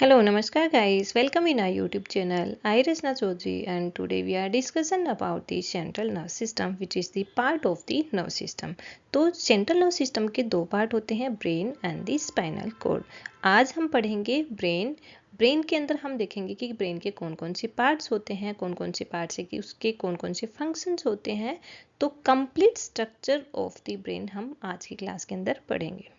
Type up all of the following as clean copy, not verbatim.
Hello, Namaskar guys. Welcome in our YouTube channel. I Rasna Chaudhary and today we are discussing about the central nervous system which is the part of the nervous system. तो central nerve system के दो part होते हैं, brain and the spinal cord. आज हम पढ़ेंगे brain के अंदर हम देखेंगे कि ब्रेन के कौन कौन से पार्ट्स होते हैं, कौन कौन से पार्ट्स है कि उसके कौन कौन से फंक्शंस होते हैं। तो complete structure of the brain हम आज की क्लास के अंदर पढ़ेंगे।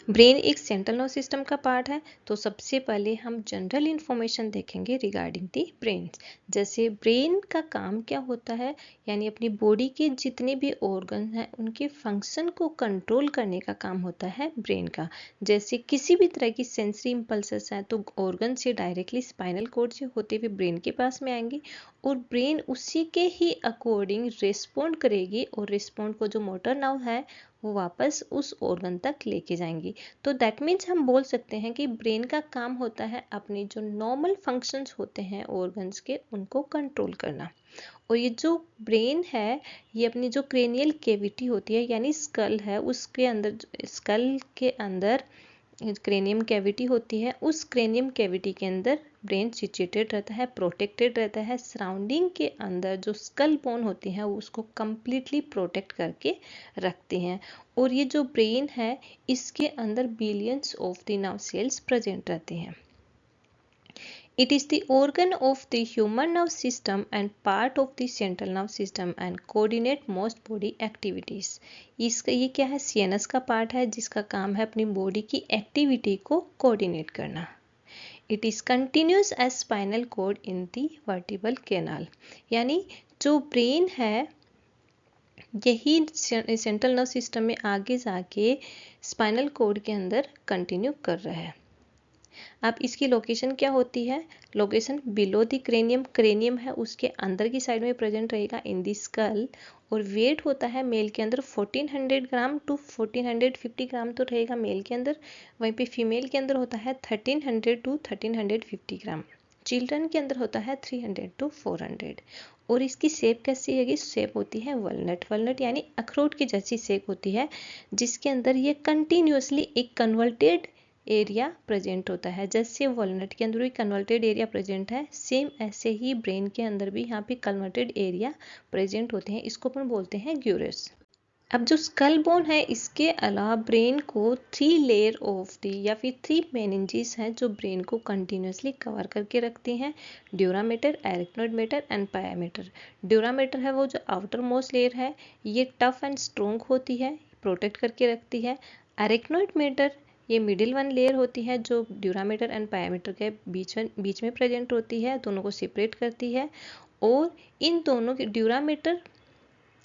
ब्रेन एक सेंट्रल नर्व सिस्टम का पार्ट है। तो सबसे पहले हम जनरल इंफॉर्मेशन देखेंगे रिगार्डिंग दी ब्रेन। जैसे ब्रेन का काम क्या होता है, यानी अपनी बॉडी के जितने भी ऑर्गन हैं उनके फंक्शन को कंट्रोल करने का काम होता है ब्रेन का। जैसे किसी भी तरह की सेंसरी इंपल्सेस हैं तो ऑर्गन से डायरेक्टली स्पाइनल कॉर्ड से होते हुए ब्रेन के पास में आएंगे और ब्रेन उसी के ही अकॉर्डिंग रिस्पॉन्ड करेगी और रिस्पॉन्ड को जो मोटर नर्व है वो वापस उस ऑर्गन तक लेके जाएंगी। तो दैट मीन्स हम बोल सकते हैं कि ब्रेन का काम होता है अपने जो नॉर्मल फंक्शंस होते हैं ऑर्गन्स के उनको कंट्रोल करना। और ये जो ब्रेन है ये अपनी जो क्रेनियल कैविटी होती है यानी स्कल है उसके अंदर, स्कल के अंदर क्रेनियम कैविटी होती है, उस क्रेनियम कैविटी के अंदर ब्रेन सिचुएटेड रहता है, प्रोटेक्टेड रहता है। सराउंडिंग के अंदर जो स्कल बोन होती है वो उसको कम्प्लीटली प्रोटेक्ट करके रखती हैं। और ये जो ब्रेन है इसके अंदर billions of the nerve cells present रहते हैं। It is the organ of the human nerve system and part of the central nervous system and coordinate most body activities. इसका ये क्या है, सीएनएस का पार्ट है जिसका काम है अपनी बॉडी की एक्टिविटी को कोऑर्डिनेट करना। It is continuous as spinal cord in the vertebral canal. यानी जो ब्रेन है यही सेंट्रल नर्व सिस्टम में आगे जाके स्पाइनल कॉर्ड के अंदर कंटिन्यू कर रहा है। अब इसकी लोकेशन क्या होती है, location below the cranium, cranium है उसके अंदर की साइड में प्रेजेंट रहेगा इन द स्कल। और वेट होता है मेल के अंदर 1400 ग्राम टू 1450 ग्राम तो रहेगा मेल के अंदर, वहीं पे फीमेल के अंदर होता है 1300 टू 1350 ग्राम। चिल्ड्रन के अंदर होता है 300 टू 400। और इसकी शेप कैसी है, शेप होती है वॉलनट, वॉलनट यानी अखरोट की जैसी शेप होती है जिसके अंदर ये कंटिन्यूसली एक कन्वर्टेड एरिया प्रेजेंट होता है। जैसे वॉलनट के अंदर भी कन्वर्टेड एरिया प्रेजेंट है, सेम ऐसे ही ब्रेन के अंदर भी यहाँ पे कन्वर्टेड एरिया प्रेजेंट होते हैं। इसको अपन बोलते हैं ग्यूरस। अब जो स्कल बोन है इसके अलावा ब्रेन को 3 लेयर ऑफ दी या फिर 3 मेनिंजेस हैं जो ब्रेन को कंटिन्यूसली कवर करके रखती हैं, dura mater, arachnoid mater and pia mater. Dura mater है वो जो आउटर मोस्ट लेयर है, ये टफ एंड स्ट्रोंग होती है, प्रोटेक्ट करके रखती है। एरिक्नोइड मैटर ये मिडिल वन लेयर होती है जो ड्यूरामीटर एंड पायामीटर के बीच में प्रेजेंट होती है, दोनों को सेपरेट करती है। और इन दोनों के ड्यूरामीटर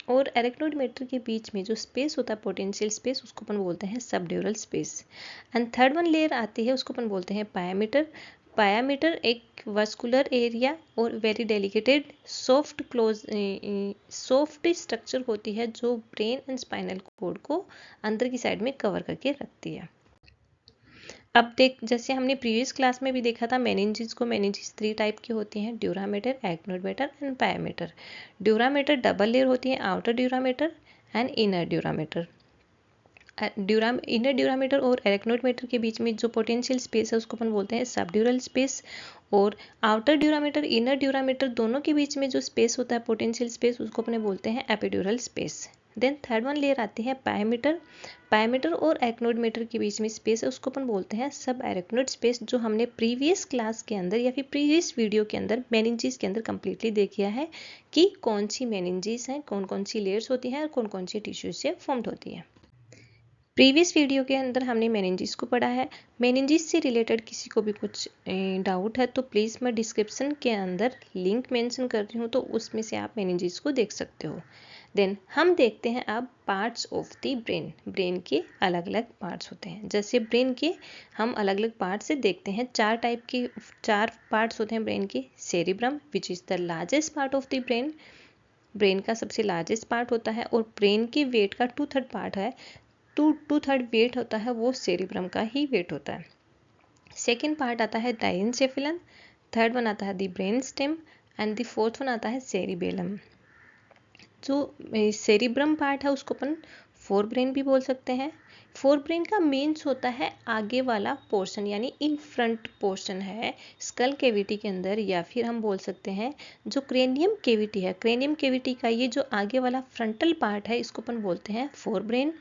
और एरिक्नोइड मैटर के बीच में जो स्पेस होता है, पोटेंशियल स्पेस, उसको अपन बोलते हैं subdural space. And third one layer आती है उसको अपन बोलते हैं पायामीटर। पायामीटर एक वस्कुलर एरिया और वेरी डेलिकेटेड सॉफ्ट स्ट्रक्चर होती है जो ब्रेन एंड स्पाइनल कॉर्ड को अंदर की साइड में कवर करके रखती है। अब देख, जैसे हमने प्रीवियस क्लास में भी देखा था मेनिंजेस को, मेनिंजेस 3 टाइप की होती हैं, dura mater, arachnoid mater and pia mater. Dura mater double layer होती है, outer dura mater and inner dura mater. Inner dura mater और एरिक्नोइड मैटर के बीच में जो पोटेंशियल स्पेस है उसको अपन बोलते हैं सबड्यूरल स्पेस। और आउटर ड्यूरामीटर, इनर ड्यूरामीटर दोनों के बीच में जो स्पेस होता है पोटेंशियल स्पेस, उसको अपने बोलते हैं epidural space. Then third one layer आती है पायामीटर। पायामीटर और एरिक्नोइड मैटर के बीच में स्पेस है उसको अपन बोलते हैं सब एरिक्नोइड स्पेस, जो हमने प्रीवियस क्लास के अंदर या फिर प्रीवियस वीडियो के अंदर मेनिंजेस के अंदर कंप्लीटली देख लिया है कि कौन सी मेनिंजेस हैं, कौन कौन सी लेयर्स होती हैं और कौन कौन सी टिश्यूज से फॉर्म्ड होती है। प्रीवियस वीडियो के अंदर हमने मेनिंजेस को पढ़ा है। मेनिंजेस से रिलेटेड किसी को भी कुछ डाउट है तो प्लीज़ मैं डिस्क्रिप्शन के अंदर लिंक मेंशन कर रही हूँ, तो उसमें से आप मेनिंजेस को देख सकते हो। देन हम देखते हैं अब parts of the brain. Brain के अलग अलग पार्ट्स होते हैं। जैसे ब्रेन के हम अलग अलग पार्ट से देखते हैं, 4 पार्ट्स होते हैं ब्रेन के। Cerebrum which is the largest part of the brain, brain का सबसे लार्जेस्ट पार्ट होता है और ब्रेन के वेट का 2/3 पार्ट है, टू थर्ड वेट होता है वो सेरिब्रम का ही वेट होता है। सेकेंड पार्ट आता है डायनसेफिलन, थर्ड वन आता है the brain stem and the fourth one आता है सेरिबेलम। जो सेरिब्रम पार्ट है उसको अपन फोर ब्रेन भी बोल सकते हैं। फोर ब्रेन का मेंस होता है आगे वाला पोर्शन, यानी इन फ्रंट पोर्शन है स्कल कैविटी के अंदर, या फिर हम बोल सकते हैं जो क्रेनियम कैविटी है, क्रेनियम कैविटी का ये जो आगे वाला फ्रंटल पार्ट है इसको अपन बोलते हैं फोर ब्रेन।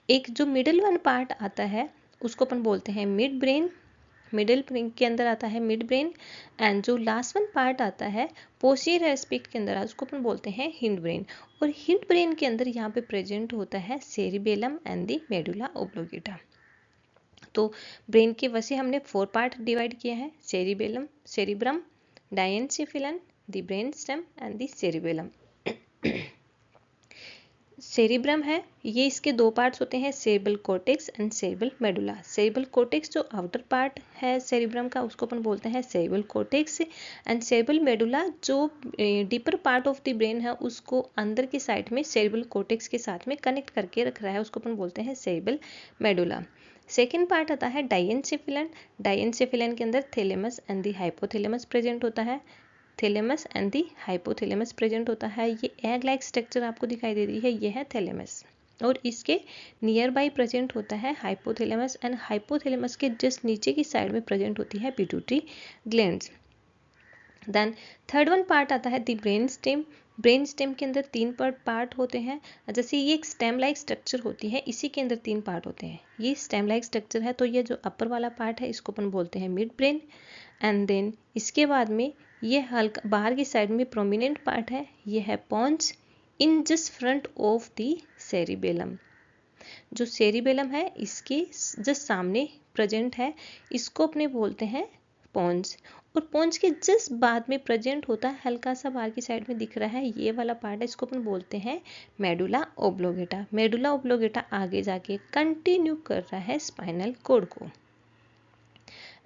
एक जो मिडिल वन पार्ट आता है उसको अपन बोलते हैं मिड ब्रेन, मिडिल ब्रेन के अंदर आता है मिड ब्रेन। एंड जो लास्ट वन पार्ट आता है पोस्टीरियर एस्पेक्ट के अंदर उसको अपन बोलते हैं हिंड ब्रेन। और हिंड ब्रेन के अंदर यहाँ पे प्रेजेंट होता है cerebellum and the medulla oblongata. तो ब्रेन के वैसे हमने 4 पार्ट डिवाइड किए हैं, cerebellum, cerebrum, diencephalon, the brain stem and the cerebellum. Cerebrum है, ये इसके 2 पार्ट्स होते हैं, cerebral cortex and cerebral medulla. Cerebral cortex जो आउटर पार्ट है सेरिब्रम का उसको अपन बोलते हैं cerebral cortex, and cerebral medulla जो deeper part of the brain है उसको अंदर की साइड में सेरेब्रल कॉर्टेक्स के साथ में कनेक्ट करके रख रहा है, उसको अपन बोलते हैं सेरेब्रल मेडुला। सेकेंड पार्ट आता है डायनसेफिलन। डायनसेफिलन के अंदर thalamus and the hypothalamus present होता है, thalamus and the hypothalamus present होता है। ये एग लाइक स्ट्रक्चर आपको दिखाई दे रही है, ये है थैलेमस, और इसके नियर बाई प्रेजेंट होता है हाइपोथैलेमस, एंड हाइपोथैलेमस के जस्ट नीचे की साइड में प्रेजेंट होती है pituitary glands. Then third one part आता है the brain stem. Brain stem के अंदर 3 पार्ट होते हैं, जैसे ये एक स्टेम लाइक स्ट्रक्चर होती है, इसी के अंदर 3 पार्ट होते हैं। ये स्टेम लाइक स्ट्रक्चर है, तो ये जो अपर वाला पार्ट है इसको अपन बोलते हैं मिड ब्रेन। एंड देन इसके बाद में ये हल्का बाहर की साइड में प्रोमिनेंट पार्ट है, ये है pons in just front of the cerebellum. जो सेरिबेलम है इसके जस्ट सामने प्रेजेंट है, इसको अपने बोलते हैं पॉन्स। और पॉन्स के जस्ट बाद में प्रेजेंट होता है, हल्का सा बाहर की साइड में दिख रहा है ये वाला पार्ट है, इसको अपन बोलते हैं मेडुला ओब्लोंगेटा। मेडुला ओब्लोंगेटा आगे जाके कंटिन्यू कर रहा है स्पाइनल कॉर्ड को।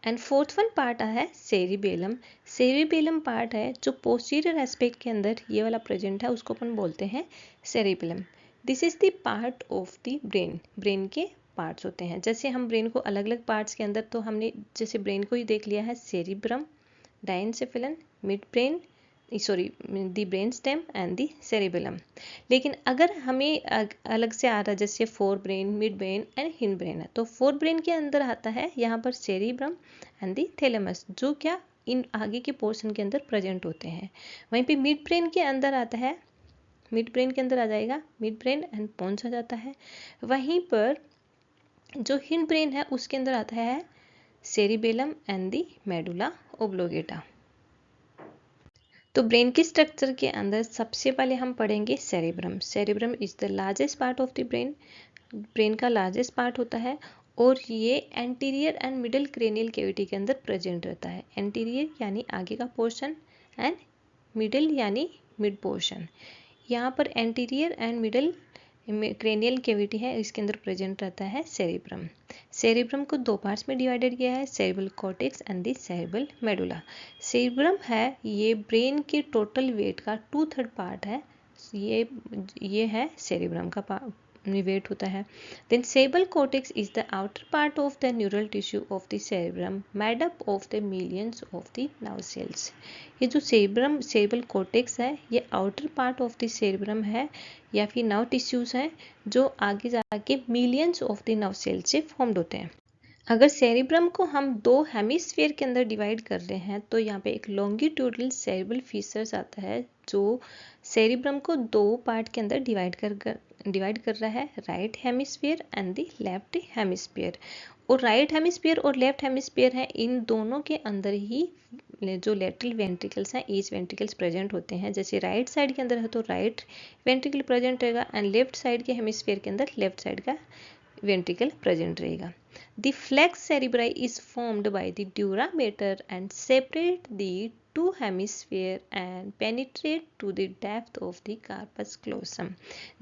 एंड फोर्थ वन पार्ट है सेरिबेलम। सेरिबेलम पार्ट है जो पोस्टीरियर एस्पेक्ट के अंदर ये वाला प्रेजेंट है, उसको अपन बोलते हैं cerebellum. This is the part of the brain. Brain के पार्ट्स होते हैं, जैसे हम ब्रेन को अलग अलग पार्ट्स के अंदर, तो हमने जैसे ब्रेन को ही देख लिया है cerebrum, diencephalon, mid brain, sorry the brain stem and the cerebellum. लेकिन अगर हमें अलग से आ रहा है जैसे fore brain, mid brain and hind brain है, तो फोर ब्रेन के अंदर आता है यहाँ पर सेरिब्रम एंड दी थैलेमस, जो क्या इन आगे के पोर्शन के अंदर प्रेजेंट होते हैं। वहीं पे मिड ब्रेन के अंदर आता है, मिड ब्रेन के अंदर आ जाएगा मिड ब्रेन एंड पोन्स आ जाता है। वहीं पर जो हिंड ब्रेन है उसके अंदर आता है cerebellum and the medulla oblongata. तो ब्रेन के स्ट्रक्चर के अंदर सबसे पहले हम पढ़ेंगे cerebrum. Cerebrum is the largest part of the brain. Brain का लार्जेस्ट पार्ट होता है, और ये anterior and middle cranial cavity के अंदर प्रेजेंट रहता है। एंटीरियर यानी आगे का पोर्शन, एंड मिडल यानी मिड पोर्शन। यहाँ पर anterior and middle cranial cavity है, इसके अंदर प्रेजेंट रहता है सेरिब्रम। सेरिब्रम को 2 पार्ट्स में डिवाइडेड किया है, cerebral cortex and the cerebral medulla. Cerebrum है ये ब्रेन के टोटल वेट का 2/3 पार्ट है, ये है सेरिब्रम का वेट होता है। Then cerebral cortex is the outer part of the neural tissue of the cerebrum made up of the millions of the nerve cells. ये जो सेरेब्रल कॉर्टेक्स है ये outer part of the cerebrum है, या फिर nerve tissues हैं जो आगे जाके millions of the nerve cell से फॉर्म्ड होते हैं। अगर सेरिब्रम को हम 2 हेमिस्फीयर के अंदर डिवाइड कर रहे हैं, तो यहाँ पे एक लॉन्गिट्यूडनल सेरेब्रल फीचर्स आता है जो सेरिब्रम को 2 पार्ट के अंदर डिवाइड कर रहा है, right hemisphere and the left hemisphere. और राइट हेमिस्फीयर और लेफ्ट हेमिस्फीयर है, इन दोनों के अंदर ही जो लेटरल वेंट्रिकल्स हैं, ईच वेंट्रिकल्स प्रेजेंट होते हैं। जैसे राइट साइड के अंदर है तो राइट वेंट्रिकल प्रेजेंट रहेगा, एंड लेफ्ट साइड के हेमिस्फीयर के अंदर लेफ्ट साइड का ventricle present रहेगा। The flex cerebri is formed by the dura mater and separate the 2 hemisphere and penetrate to the depth of the corpus callosum।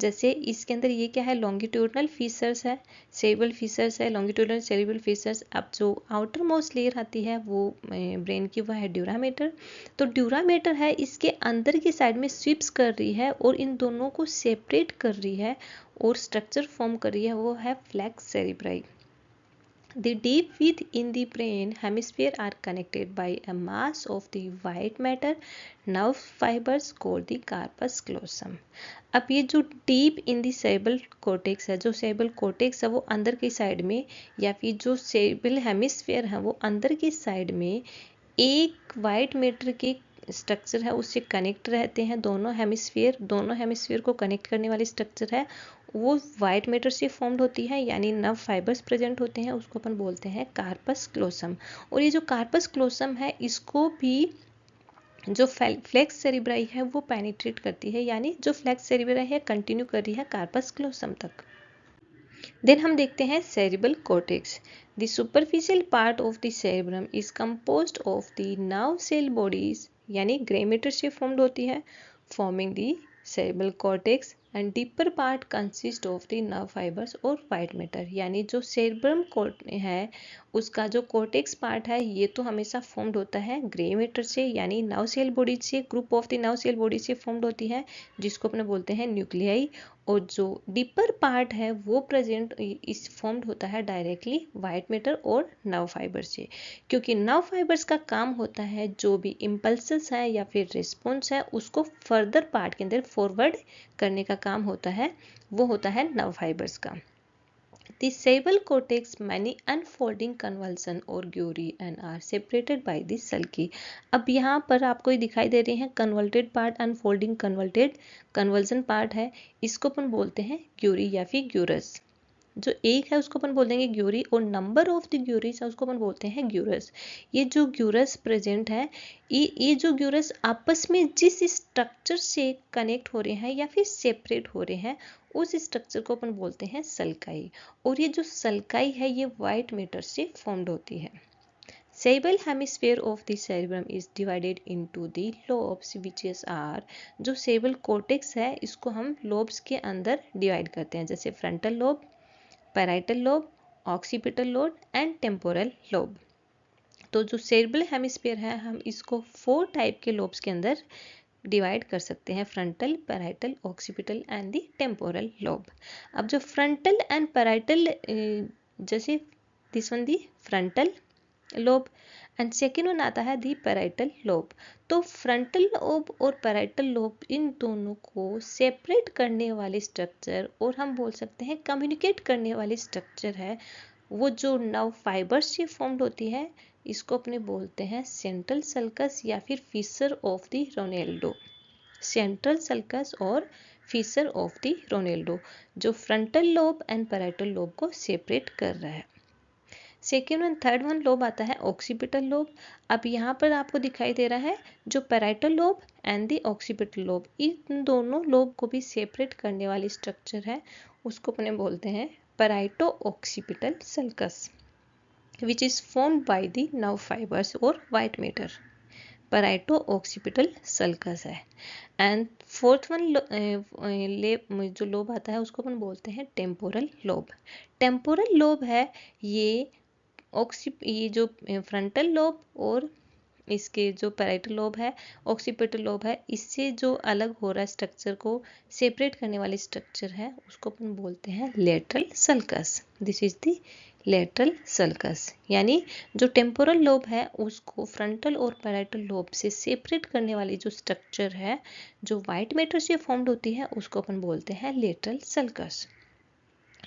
जैसे इसके अंदर ये क्या है, longitudinal fissures है, cerebral fissures है, longitudinal cerebral fissures। अब जो outer most layer आती है वो ब्रेन की, वह है ड्यूरा मेटर। तो ड्यूरा मेटर है इसके अंदर की साइड में स्वीप्स कर रही है और इन दोनों को सेपरेट कर रही है और स्ट्रक्चर फॉर्म कर रही है, वो है falx cerebri. The deep within the brain hemisphere are connected by a mass of the white matter nerve fibers called the corpus callosum. अब ये जो deep in the cerebral cortex है, जो सेरेब्रल कोर्टेक्स है वो अंदर की साइड में, या फिर जो सेरेब्रल हेमिस्फीयर है वो अंदर की साइड में एक वाइट मैटर के स्ट्रक्चर है उससे कनेक्ट रहते हैं। दोनों हेमिस्फीयर को कनेक्ट करने वाली स्ट्रक्चर है वो वाइट मैटर से फॉर्म्ड होती है, यानी नर्व फाइबर्स प्रेजेंट होते हैं, उसको अपन बोलते हैं कार्पस क्लोसम। और ये जो कार्पस क्लोसम है इसको भी जो फ्लेक्स सेरिब्राई है वो पेनिट्रेट करती है, यानी जो फ्लेक्स सेरिब्राई है कंटिन्यू कर रही है कार्पस क्लोसम तक। देन हम देखते हैं cerebral cortex. The superficial part of the cerebrum is composed of the nerve cell bodies, यानी ग्रे मैटर से फॉर्म्ड होती है, forming the cerebral cortex, and deeper part consist of the nerve fibres और white matter. यानी जो cerebrum है उसका जो कॉर्टेक्स पार्ट है ये तो हमेशा फॉर्म्ड होता है ग्रे मैटर से, यानी नर्व सेल बॉडी से, group of the nerve cell body से फॉर्म्ड होती है, जिसको अपने बोलते हैं न्यूक्लियाई। और जो डीपर पार्ट है वो प्रेजेंट इस फॉर्म्ड होता है डायरेक्टली वाइट मैटर और नर्व फाइबर से, क्योंकि नर्व फाइबर्स का काम होता है जो भी इम्पल्सेस है या फिर रिस्पॉन्स है उसको फर्दर पार्ट के अंदर फॉरवर्ड करने का काम होता है, वो होता है नर्व फाइबर्स का। The cerebral cortex many unfolding convolution or gyri and are separated by the sulci। अब यहाँ पर आपको ये दिखाई दे रहे हैं converted part, unfolding converted conversion part है, इसको अपन बोलते हैं ग्यूरी या फिर ग्यूरस। जो एक है उसको अपन बोल देंगे ग्यूरी, और नंबर ऑफ द ग्यूरीज है उसको अपन बोलते हैं ग्यूरस। ये जो ग्यूरस प्रेजेंट है, ये जो ग्यूरस आपस में जिस स्ट्रक्चर से कनेक्ट हो रहे हैं या फिर सेपरेट हो रहे हैं उस स्ट्रक्चर को अपन बोलते हैं सल्काई। और ये जो सल्काई है ये वाइट मैटर से फॉर्म्ड होती है। Cerebral hemisphere of the cerebrum is divided into the lobes which are, जो cerebral cortex है इसको हम lobes के अंदर डिवाइड करते हैं, जैसे frontal lobe, parietal lobe, occipital lobe and temporal lobe। तो जो cerebral hemisphere है हम इसको 4 टाइप के lobes के अंदर डिवाइड कर सकते हैं, frontal, parietal, occipital and the temporal lobe. अब जो फ्रंटल एंड पैराइटल, जैसे this one the frontal lobe and second one आता है दी पैराइटल लोब। तो फ्रंटल लोब और पैराइटल लोब इन दोनों को सेपरेट करने वाली स्ट्रक्चर और हम बोल सकते हैं कम्युनिकेट करने वाली स्ट्रक्चर है वो जो नर्व फाइबर्स से फॉर्म्ड होती है, इसको अपने बोलते हैं सेंट्रल सल्कस या फिर fissure of the Rolando. Central sulcus और फिशर ऑफ द रोनेल्डो जो frontal lobe and parietal lobe को सेपरेट कर रहा है। Second one third one lobe आता है ऑक्सीपिटल लोब। अब यहाँ पर आपको दिखाई दे रहा है जो parietal lobe and the occipital lobe, इन दोनों लोब को भी सेपरेट करने वाली स्ट्रक्चर है उसको अपने बोलते हैं पैराइटो occipital sulcus which is formed by the nerve fibers और white matter। पैराइटो ऑक्सीपिटल सल्कस है। एंड फोर्थ वन जो लोब आता है उसको अपन बोलते हैं टेम्पोरल लोब। टेम्पोरल लोब है ये जो फ्रंटल लोब और इसके जो पैराइटल लोब है, ऑक्सीपिटल लोब है, इससे जो अलग हो रहा है स्ट्रक्चर को सेपरेट करने वाली स्ट्रक्चर है उसको अपन बोलते हैं lateral sulcus. This is the lateral sulcus. यानी जो टेम्पोरल लोब है उसको फ्रंटल और पैराइटल लोब से सेपरेट करने वाली जो स्ट्रक्चर है जो वाइट मैटर से फॉर्म्ड होती है उसको अपन बोलते हैं lateral sulcus.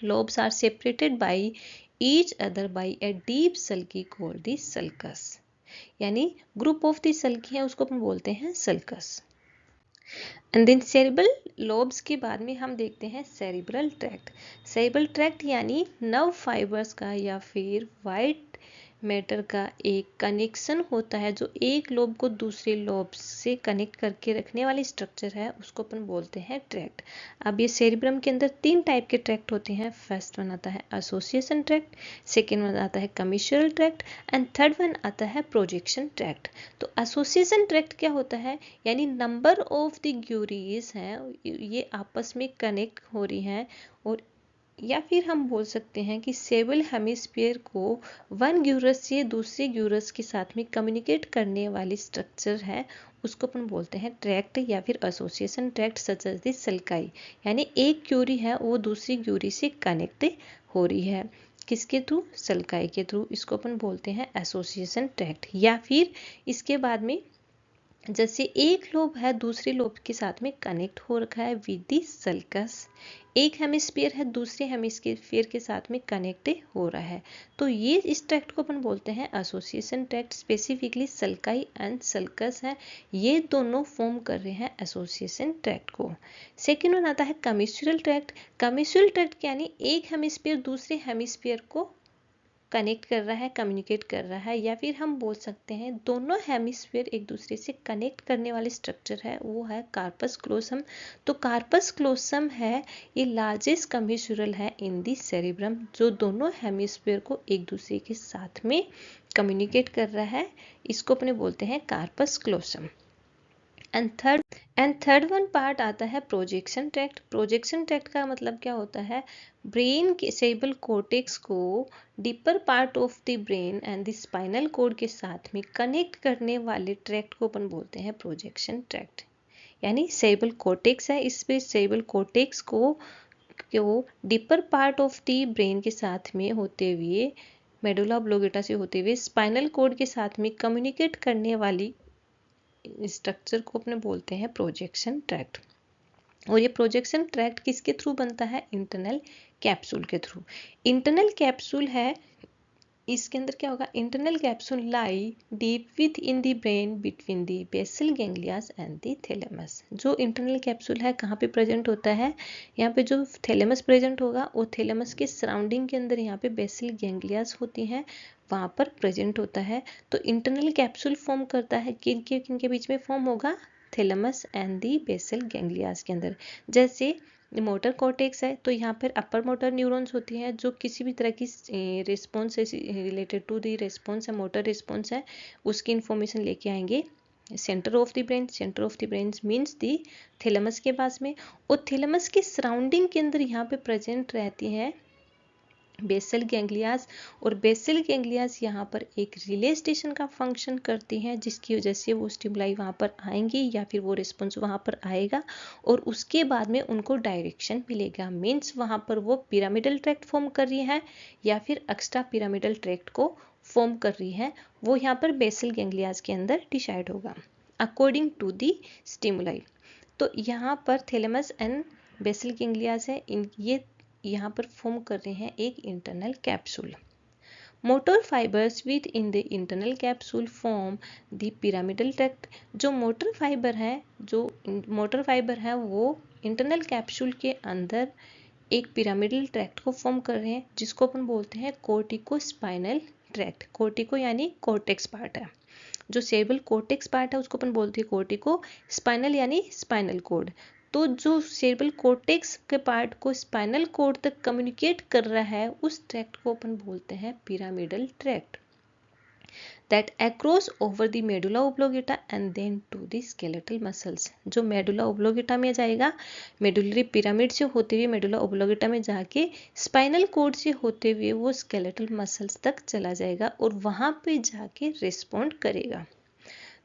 Lobes are separated by each other by a deep sulci called the sulcus. यानी ग्रुप ऑफ द सल्की है उसको अपन बोलते हैं sulcus. And then cerebral lobes के बाद में हम देखते हैं सेरिब्रल ट्रैक्ट। सेरिब्रल ट्रैक्ट यानी नर्व फाइबर्स का या फिर वाइट मैटर का एक कनेक्शन होता है जो एक लोब को दूसरे लोब से कनेक्ट करके रखने वाली स्ट्रक्चर है उसको अपन बोलते हैं ट्रैक्ट। अब ये सेरिब्रम के अंदर 3 टाइप के ट्रैक्ट होते हैं। फर्स्ट वन आता है एसोसिएशन ट्रैक्ट, सेकेंड वन आता है कमिशनल ट्रैक्ट एंड थर्ड वन आता है प्रोजेक्शन ट्रैक्ट। तो एसोसिएशन ट्रैक्ट क्या होता है, यानी नंबर ऑफ द ग्यूरीज हैं ये आपस में कनेक्ट हो रही हैं, और या फिर हम बोल सकते हैं कि सेरेब्रल हेमिस्फीयर को वन ग्यूरस से दूसरे ग्यूरस के साथ में कम्युनिकेट करने वाली स्ट्रक्चर है उसको अपन बोलते हैं ट्रैक्ट या फिर association tract such as the sulci. यानी एक ग्यूरी है वो दूसरी ग्यूरी से कनेक्ट हो रही है। किसके थ्रू? सल्काई के थ्रू। इसको अपन बोलते हैं एसोसिएशन ट्रैक्ट। या फिर इसके बाद में जैसे एक लोब है दूसरे लोब के साथ में कनेक्ट हो रखा है विद दी सल्कस, एक हेमिस्फीयर है दूसरे हेमिस्फीयर के साथ में कनेक्ट हो रहा है, तो ये इस ट्रैक्ट को अपन बोलते हैं association tract. Specifically sulci and sulcus है, ये दोनों फॉर्म कर रहे हैं एसोसिएशन ट्रैक्ट को। सेकेंड वन आता है कमिस्यूरल ट्रैक्ट। कमिस्यूरल ट्रैक्ट यानी एक हेमिस्फीयर दूसरे हेमिस्फीयर को कनेक्ट कर रहा है, कम्युनिकेट कर रहा है, या फिर हम बोल सकते हैं दोनों हेमिस्फीयर एक दूसरे से कनेक्ट करने वाले स्ट्रक्चर है वो है कार्पस क्लोसम। तो कार्पस क्लोसम है ये लार्जेस्ट कमिस्यूरल है इन दी सेरिब्रम, जो दोनों हेमिस्फीयर को एक दूसरे के साथ में कम्युनिकेट कर रहा है, इसको अपने बोलते हैं corpus callosum. And third one part आता है प्रोजेक्शन ट्रैक्ट। प्रोजेक्शन ट्रैक्ट का मतलब क्या होता है? ब्रेन के सेरेब्रल कॉर्टेक्स को deeper part of the brain and the spinal cord के साथ में कनेक्ट करने वाले ट्रैक्ट को अपन बोलते हैं प्रोजेक्शन ट्रैक्ट। यानी सेरेब्रल कॉर्टेक्स है, इस पे सेरेब्रल कॉर्टेक्स को deeper part of the brain के साथ में होते हुए मेडुला ऑब्लोंगेटा से होते हुए स्पाइनल कॉर्ड के साथ में कम्युनिकेट करने वाली स्ट्रक्चर को अपने बोलते हैं प्रोजेक्शन ट्रैक्ट। और ये प्रोजेक्शन ट्रैक्ट किसके थ्रू बनता है? इंटरनल कैप्सूल के थ्रू। इंटरनल कैप्सूल है, इसके अंदर क्या होगा? Internal capsule lie deep within the brain between the basal ganglias and the thalamus. जो इंटरनल कैप्सूल है कहाँ पे प्रेजेंट होता है? यहाँ पे जो थैलेमस प्रेजेंट होगा वो थैलेमस के सराउंडिंग के अंदर यहाँ पे बेसल गैंग्लियास होती हैं, वहाँ पर प्रेजेंट होता है। तो इंटरनल कैप्सूल फॉर्म करता है किन के बीच में फॉर्म होगा? थैलेमस एंड दी बेसल गैंग्लियास के अंदर। जैसे मोटर कॉर्टेक्स है तो यहाँ पर अपर मोटर न्यूरॉन्स होती हैं जो किसी भी तरह की response related to the response है, मोटर रिस्पॉन्स है, उसकी इंफॉर्मेशन लेके आएंगे centre of the brain. Centre of the brain means the thalamus के पास में, और थैलेमस के सराउंडिंग के अंदर यहाँ पे प्रेजेंट रहती है बेसल गैंग्लियास, और बेसल गैंग्लियास यहाँ पर एक रिले स्टेशन का फंक्शन करती हैं, जिसकी वजह से वो स्टिमुलाई वहाँ पर आएंगी या फिर वो रिस्पॉन्स वहाँ पर आएगा और उसके बाद में उनको डायरेक्शन मिलेगा। मीन्स वहाँ पर वो पिरामिडल ट्रैक्ट फॉर्म कर रही है या फिर एक्स्ट्रा पिरामिडल ट्रैक्ट को फॉर्म कर रही है, वो यहाँ पर बेसल गैंग्लियास के अंदर डिसाइड होगा अकॉर्डिंग टू दी स्टिमुलाई। तो यहाँ पर थैलेमस एंड बेसल गैंग्लियास है, ये यहाँ पर फॉर्म कर रहे हैं एक internal capsule. Motor fibres with in the internal capsule form the pyramidal tract. जो मोटर फाइबर है वो इंटरनल कैप्सूल के अंदर एक पिरामिडल ट्रैक्ट को फॉर्म कर रहे हैं, जिसको अपन बोलते हैं कोर्टिको स्पाइनल ट्रैक्ट। कोर्टिको यानी कॉर्टेक्स पार्ट है, जो सेरेब्रल कॉर्टेक्स पार्ट है उसको अपन बोलते हैं कोर्टिको, स्पाइनल यानी स्पाइनल कॉर्ड। तो जो सेरेब्रल कॉर्टेक्स के पार्ट को स्पाइनल कॉर्ड तक कम्युनिकेट कर रहा है उस ट्रैक्ट को अपन बोलते हैं pyramidal tract, that across over the medulla oblongata and then to the skeletal muscles. जो मेडुला ओब्लोंगेटा में जाएगा, मेडुलरी पिरामिड से होते हुए मेडुला ओब्लोंगेटा में जाके स्पाइनल कॉर्ड से होते हुए वो स्केलेटल मसल्स तक चला जाएगा और वहाँ पे जाके रिस्पॉन्ड करेगा।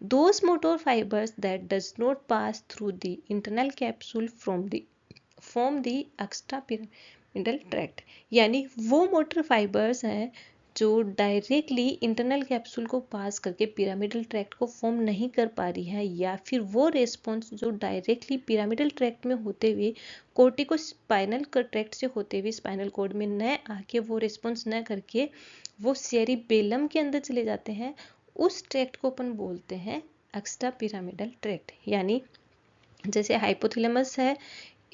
Those motor fibers that does not pass through the internal capsule form the extrapyramidal tract। यानी वो मोटर फाइबर्स हैं जो डायरेक्टली इंटरनल कैप्सूल को पास करके पिरामिडल ट्रैक्ट को फॉर्म नहीं कर पा रही है, या फिर वो रेस्पॉन्स जो डायरेक्टली पिरामिडल ट्रैक्ट में होते हुए कोर्टिको स्पाइनल ट्रैक्ट से होते हुए स्पाइनल कॉर्ड में न आके वो रिस्पॉन्स न करके वो सेरिबेलम के अंदर चले जाते हैं, उस ट्रैक्ट को अपन बोलते हैं एक्स्ट्रा पिरामिडल ट्रैक्ट। यानी जैसे हाइपोथैलेमस है,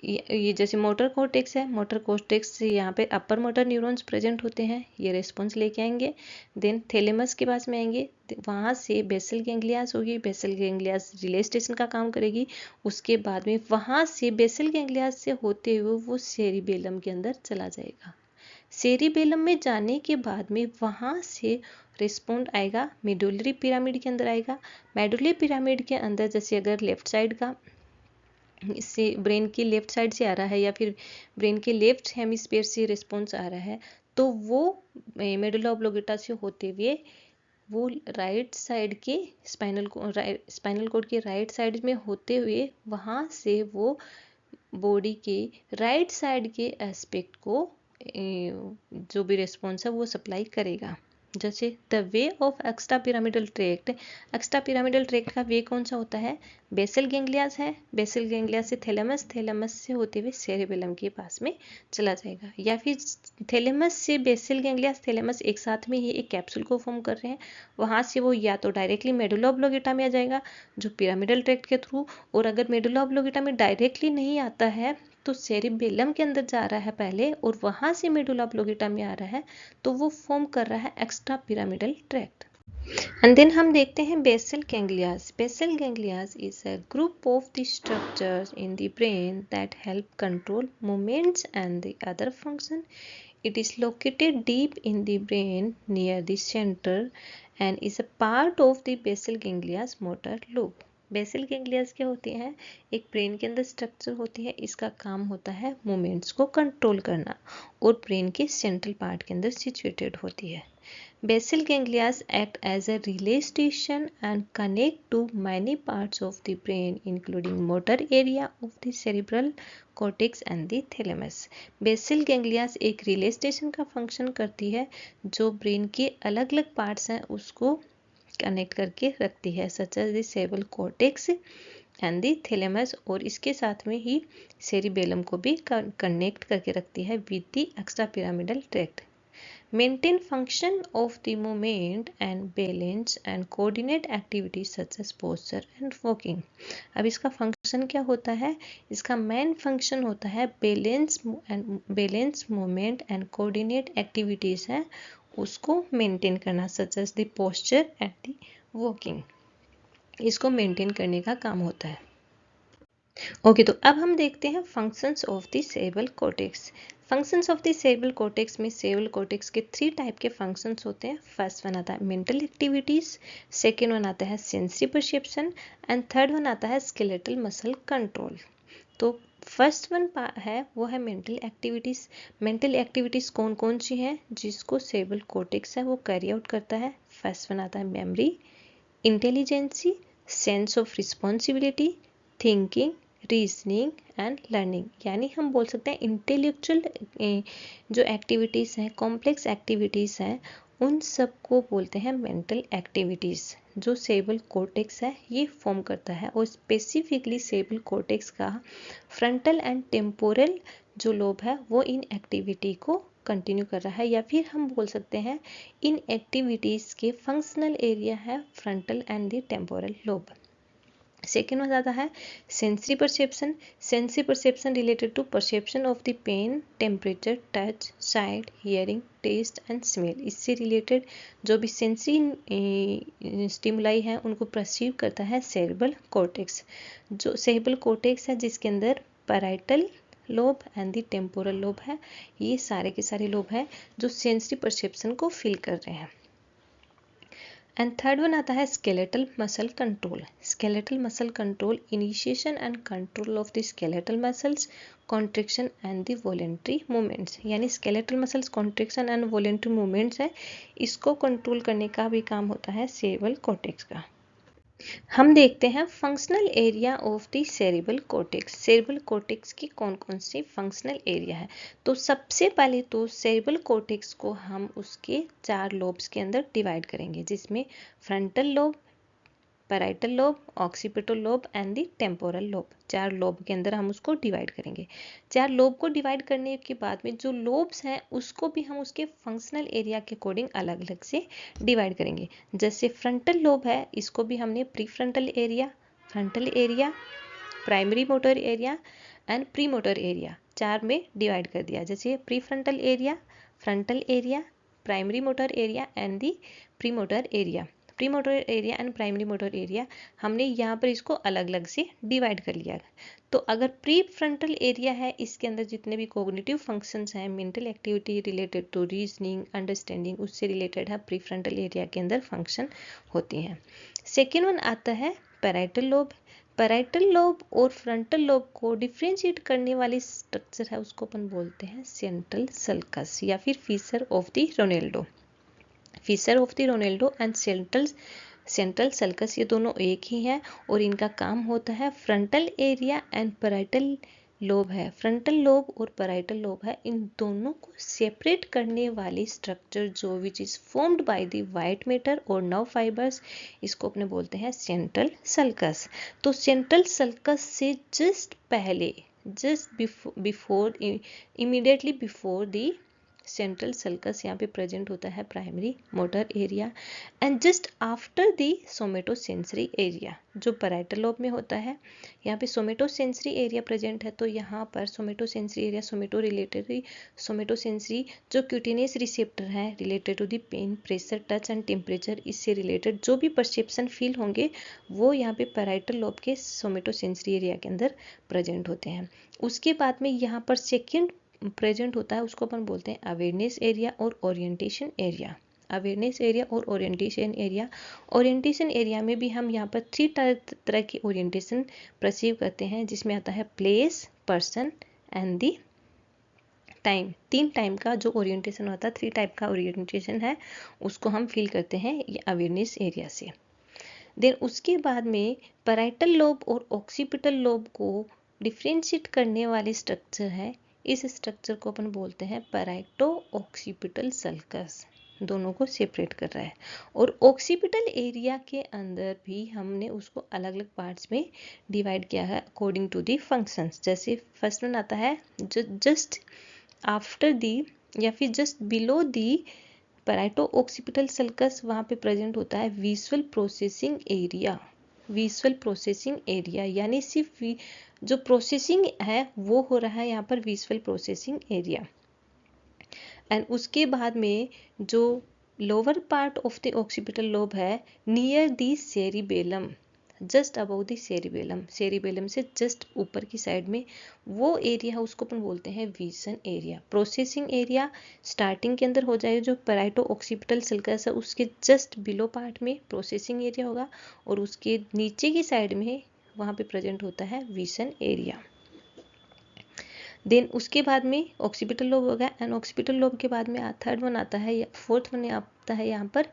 ये जैसे मोटर कॉर्टेक्स है, मोटर कॉर्टेक्स से यहाँ पे अपर मोटर न्यूरॉन्स प्रेजेंट होते हैं, ये रिस्पॉन्स लेके आएंगे, देन थैलेमस के पास में आएंगे, वहाँ से बेसल गैंग्लियास होगी, बेसल गैंग्लियास रिले स्टेशन का काम करेगी, उसके बाद में वहाँ से बेसल गैंग्लियास से होते हुए वो सेरिबेलम के अंदर चला जाएगा। सेरिबेलम में जाने के बाद में वहाँ से रिस्पॉन्ड आएगा मेडुलरी पिरामिड के अंदर आएगा। मेडुलरी पिरामिड के अंदर जैसे अगर लेफ्ट साइड का इससे ब्रेन की लेफ्ट साइड से आ रहा है या फिर ब्रेन के लेफ्ट हेमिस्फीयर से रिस्पॉन्स आ रहा है, तो वो मेडुला ऑब्लोंगेटा से होते हुए वो राइट साइड के स्पाइनल कॉर्ड के राइट साइड में होते हुए वहाँ से वो बॉडी के राइट साइड के एस्पेक्ट को जो भी रिस्पॉन्स है वो सप्लाई करेगा। जैसे the way of extra pyramidal tract का वे कौन सा होता है? बेसल गैंग्लियास है, बेसल गैंग्लिया से थैलेमस, थैलेमस से होते हुए सेरेबेलम के पास में चला जाएगा, या फिर थैलेमस से बेसल गैंग्लियास, थैलेमस एक साथ में ही एक कैप्सूल को फॉर्म कर रहे हैं, वहां से वो या तो डायरेक्टली मेडुला ऑब्लोंगेटा में आ जाएगा जो पिरामिडल ट्रैक्ट के थ्रू, और अगर मेडुला ऑब्लोंगेटा में डायरेक्टली नहीं आता है तो सेरिबेलम के अंदर जा रहा है पहले और वहां से मेडुला ऑब्लोंगेटा में आ रहा है, तो वो फॉर्म कर रहा है extrapyramidal tract. And then हम देखते हैं basal ganglias. Basal ganglias is a group of the structures in the brain that help control movements and the other function. It is located deep in the brain near the center and is a part of the basal ganglia's motor loop. Basal ganglias क्या होती हैं? एक brain के अंदर structure होती है, इसका काम होता है मूवमेंट्स को कंट्रोल करना और ब्रेन के सेंट्रल पार्ट के अंदर सिचुएटेड होती है। Basal ganglias act as a relay station and connect to many parts of the brain including motor area of the cerebral cortex and the thalamus. Basal ganglias एक relay station का function करती है जो brain के अलग अलग parts हैं उसको कनेक्ट करके रखती है, such as the cerebral cortex and the thalamus, और इसके साथ में ही सेरिबेलम को भी कनेक्ट करके रखती है with the extra pyramidal tract. Maintain function of the movement and balance and coordinate activities such as posture and walking. अब इसका फंक्शन क्या होता है? इसका मेन फंक्शन होता है balance movement and coordinate activities है उसको मेंटेन करना, such as the posture and the walking, इसको मेंटेन करने का काम होता है। ओके, तो अब हम देखते हैं functions of the cerebral cortex. Functions of the cerebral cortex में सेरेब्रल कॉर्टेक्स के 3 टाइप के फंक्शंस होते हैं। फर्स्ट वन आता है मेंटल एक्टिविटीज, सेकेंड वन आता है sensory perception and third one आता है स्केलेटल मसल कंट्रोल। तो फर्स्ट वन है वो है मेंटल एक्टिविटीज। मेंटल एक्टिविटीज कौन कौन सी हैं जिसको सेरेब्रल कॉर्टेक्स है वो कैरी आउट करता है? फर्स्ट वन आता है memory, intelligency, sense of responsibility, thinking, reasoning and learning. यानी हम बोल सकते हैं इंटेलेक्चुअल जो एक्टिविटीज़ हैं, कॉम्प्लेक्स एक्टिविटीज़ हैं, उन सब को बोलते हैं मेंटल एक्टिविटीज़ जो सेरेब्रल कॉर्टेक्स है ये फॉर्म करता है। और स्पेसिफिकली सेरेब्रल कॉर्टेक्स का फ्रंटल एंड टेम्पोरल जो लोब है वो इन एक्टिविटी को कंटिन्यू कर रहा है, या फिर हम बोल सकते हैं इन एक्टिविटीज़ के फंक्शनल एरिया है frontal and the temporal lobe. Second में आता है sensory perception. Sensory perception related to perception of the pain, temperature, touch, sight, hearing, taste and smell. इससे रिलेटेड जो भी सेंसरी स्टिमुलाई हैं उनको परसीव करता है सेरेब्रल कॉर्टेक्स। जो सेरेब्रल कॉर्टेक्स है जिसके अंदर parietal lobe and the temporal lobe है, ये सारे के सारे लोब हैं जो सेंसरी परसेप्शन को फील कर रहे हैं। एंड थर्ड वन आता है skeletal muscle control. Skeletal muscle control initiation and control of the skeletal muscles, contraction and the voluntary movements. यानी skeletal muscles contraction and voluntary movements है, इसको कंट्रोल करने का भी काम होता है सेरेब्रल कॉर्टेक्स का। हम देखते हैं functional area of the cerebral cortex. Cerebral cortex की कौन कौन सी फंक्शनल एरिया है? तो सबसे पहले तो सेरेब्रल कॉर्टेक्स को हम उसके 4 लोब्स के अंदर डिवाइड करेंगे, जिसमें frontal lobe, parietal lobe, occipital lobe and the temporal lobe. 4 lobe के अंदर हम उसको डिवाइड करेंगे। 4 लोब को डिवाइड करने के बाद में जो लोब्स हैं उसको भी हम उसके फंक्शनल एरिया के अकॉर्डिंग अलग अलग से डिवाइड करेंगे। जैसे फ्रंटल लोब है, इसको भी हमने prefrontal area, frontal area, primary motor area and pre motor area 4 में डिवाइड कर दिया। जैसे prefrontal area, frontal area, primary motor area and the pre motor area. Pre motor area and primary motor area हमने यहाँ पर इसको अलग अलग से डिवाइड कर लिया। तो अगर प्री फ्रंटल एरिया है, इसके अंदर जितने भी कोग्निटिव फंक्शंस हैं, mental activity related to reasoning, understanding, उससे रिलेटेड है, प्री फ्रंटल एरिया के अंदर फंक्शन होती हैं। सेकेंड वन आता है पैराइटल लोब। पैराइटल लोब और फ्रंटल लोब को डिफ्रेंशिएट करने वाली स्ट्रक्चर है उसको अपन बोलते हैं सेंट्रल सल्कस या फिर fissure of the Rolando. Fissure of the Rolando and central sulcus ये दोनों एक ही हैं और इनका काम होता है frontal area and parietal lobe है, फ्रंटल लोब और पैराइटल लोब है, इन दोनों को सेपरेट करने वाली स्ट्रक्चर जो which is formed by the white matter और नर्व फाइबर्स, इसको अपने बोलते हैं सेंट्रल सल्कस। तो सेंट्रल सल्कस से जस्ट पहले, just before, immediately before the central sulcus यहाँ पे प्रेजेंट होता है primary motor area, and just after the somatosensory area जो पैराइटल लोब में होता है, यहाँ पे सोमेटोसेंसरी एरिया प्रेजेंट है। तो यहाँ पर सोमेटोसेंसरी एरिया, सोमेटोसेंसरी जो क्यूटेनियस रिसेप्टर है related to the pain, pressure, touch and temperature, इससे रिलेटेड जो भी परसेप्शन फील होंगे वो यहाँ पे पैराइटल लोब के सोमेटोसेंसरी एरिया के अंदर प्रेजेंट होते हैं। उसके बाद में यहाँ पर सेकेंड प्रेजेंट होता है, उसको अपन बोलते हैं अवेयरनेस एरिया और ओरिएंटेशन एरिया। अवेयरनेस एरिया और ओरिएंटेशन एरिया, ओरिएंटेशन एरिया में भी हम यहाँ पर 3 तरह की ओरिएंटेशन परसीव करते हैं, जिसमें आता है place, person and the time. 3 time का जो ओरिएंटेशन होता है, 3 टाइप का ओरिएंटेशन है, उसको हम फील करते हैं ये अवेयरनेस एरिया से। देन उसके बाद में पैराइटल लोब और ऑक्सीपिटल लोब को डिफ्रेंशिएट करने वाली स्ट्रक्चर है, इस स्ट्रक्चर को अपन बोलते हैं पैराइटो ऑक्सीपिटल सल्कस, दोनों को सेपरेट कर रहा है। और ऑक्सीपिटल एरिया के अंदर भी हमने उसको अलग अलग पार्ट्स में डिवाइड किया है अकॉर्डिंग टू दी फंक्शंस। जैसे फर्स्ट वन आता है जस्ट आफ्टर दी या फिर just below the पैराइटो occipital sulcus, वहाँ पे प्रेजेंट होता है visual processing area. Visual processing area यानी सिर्फ जो प्रोसेसिंग है वो हो रहा है यहाँ पर विजुअल प्रोसेसिंग एरिया। एंड उसके बाद में जो lower part of the occipital lobe है near the cerebellum, just above the cerebellum, cerebellum से जस्ट ऊपर की साइड में वो एरिया है, उसको अपन बोलते हैं vision area. Processing area starting के अंदर हो जाएगा, जो पैराइटो ऑक्सीपिटल सल्कस है उसके जस्ट बिलो पार्ट में प्रोसेसिंग एरिया होगा, और उसके नीचे की साइड में वहाँ पे प्रेजेंट होता है विजन एरिया। देन उसके बाद में ऑक्सीपिटल लोब हो गया, एंड ऑक्सीपिटल लोब के बाद में थर्ड वन आता है, फोर्थ वन आता है यहाँ पर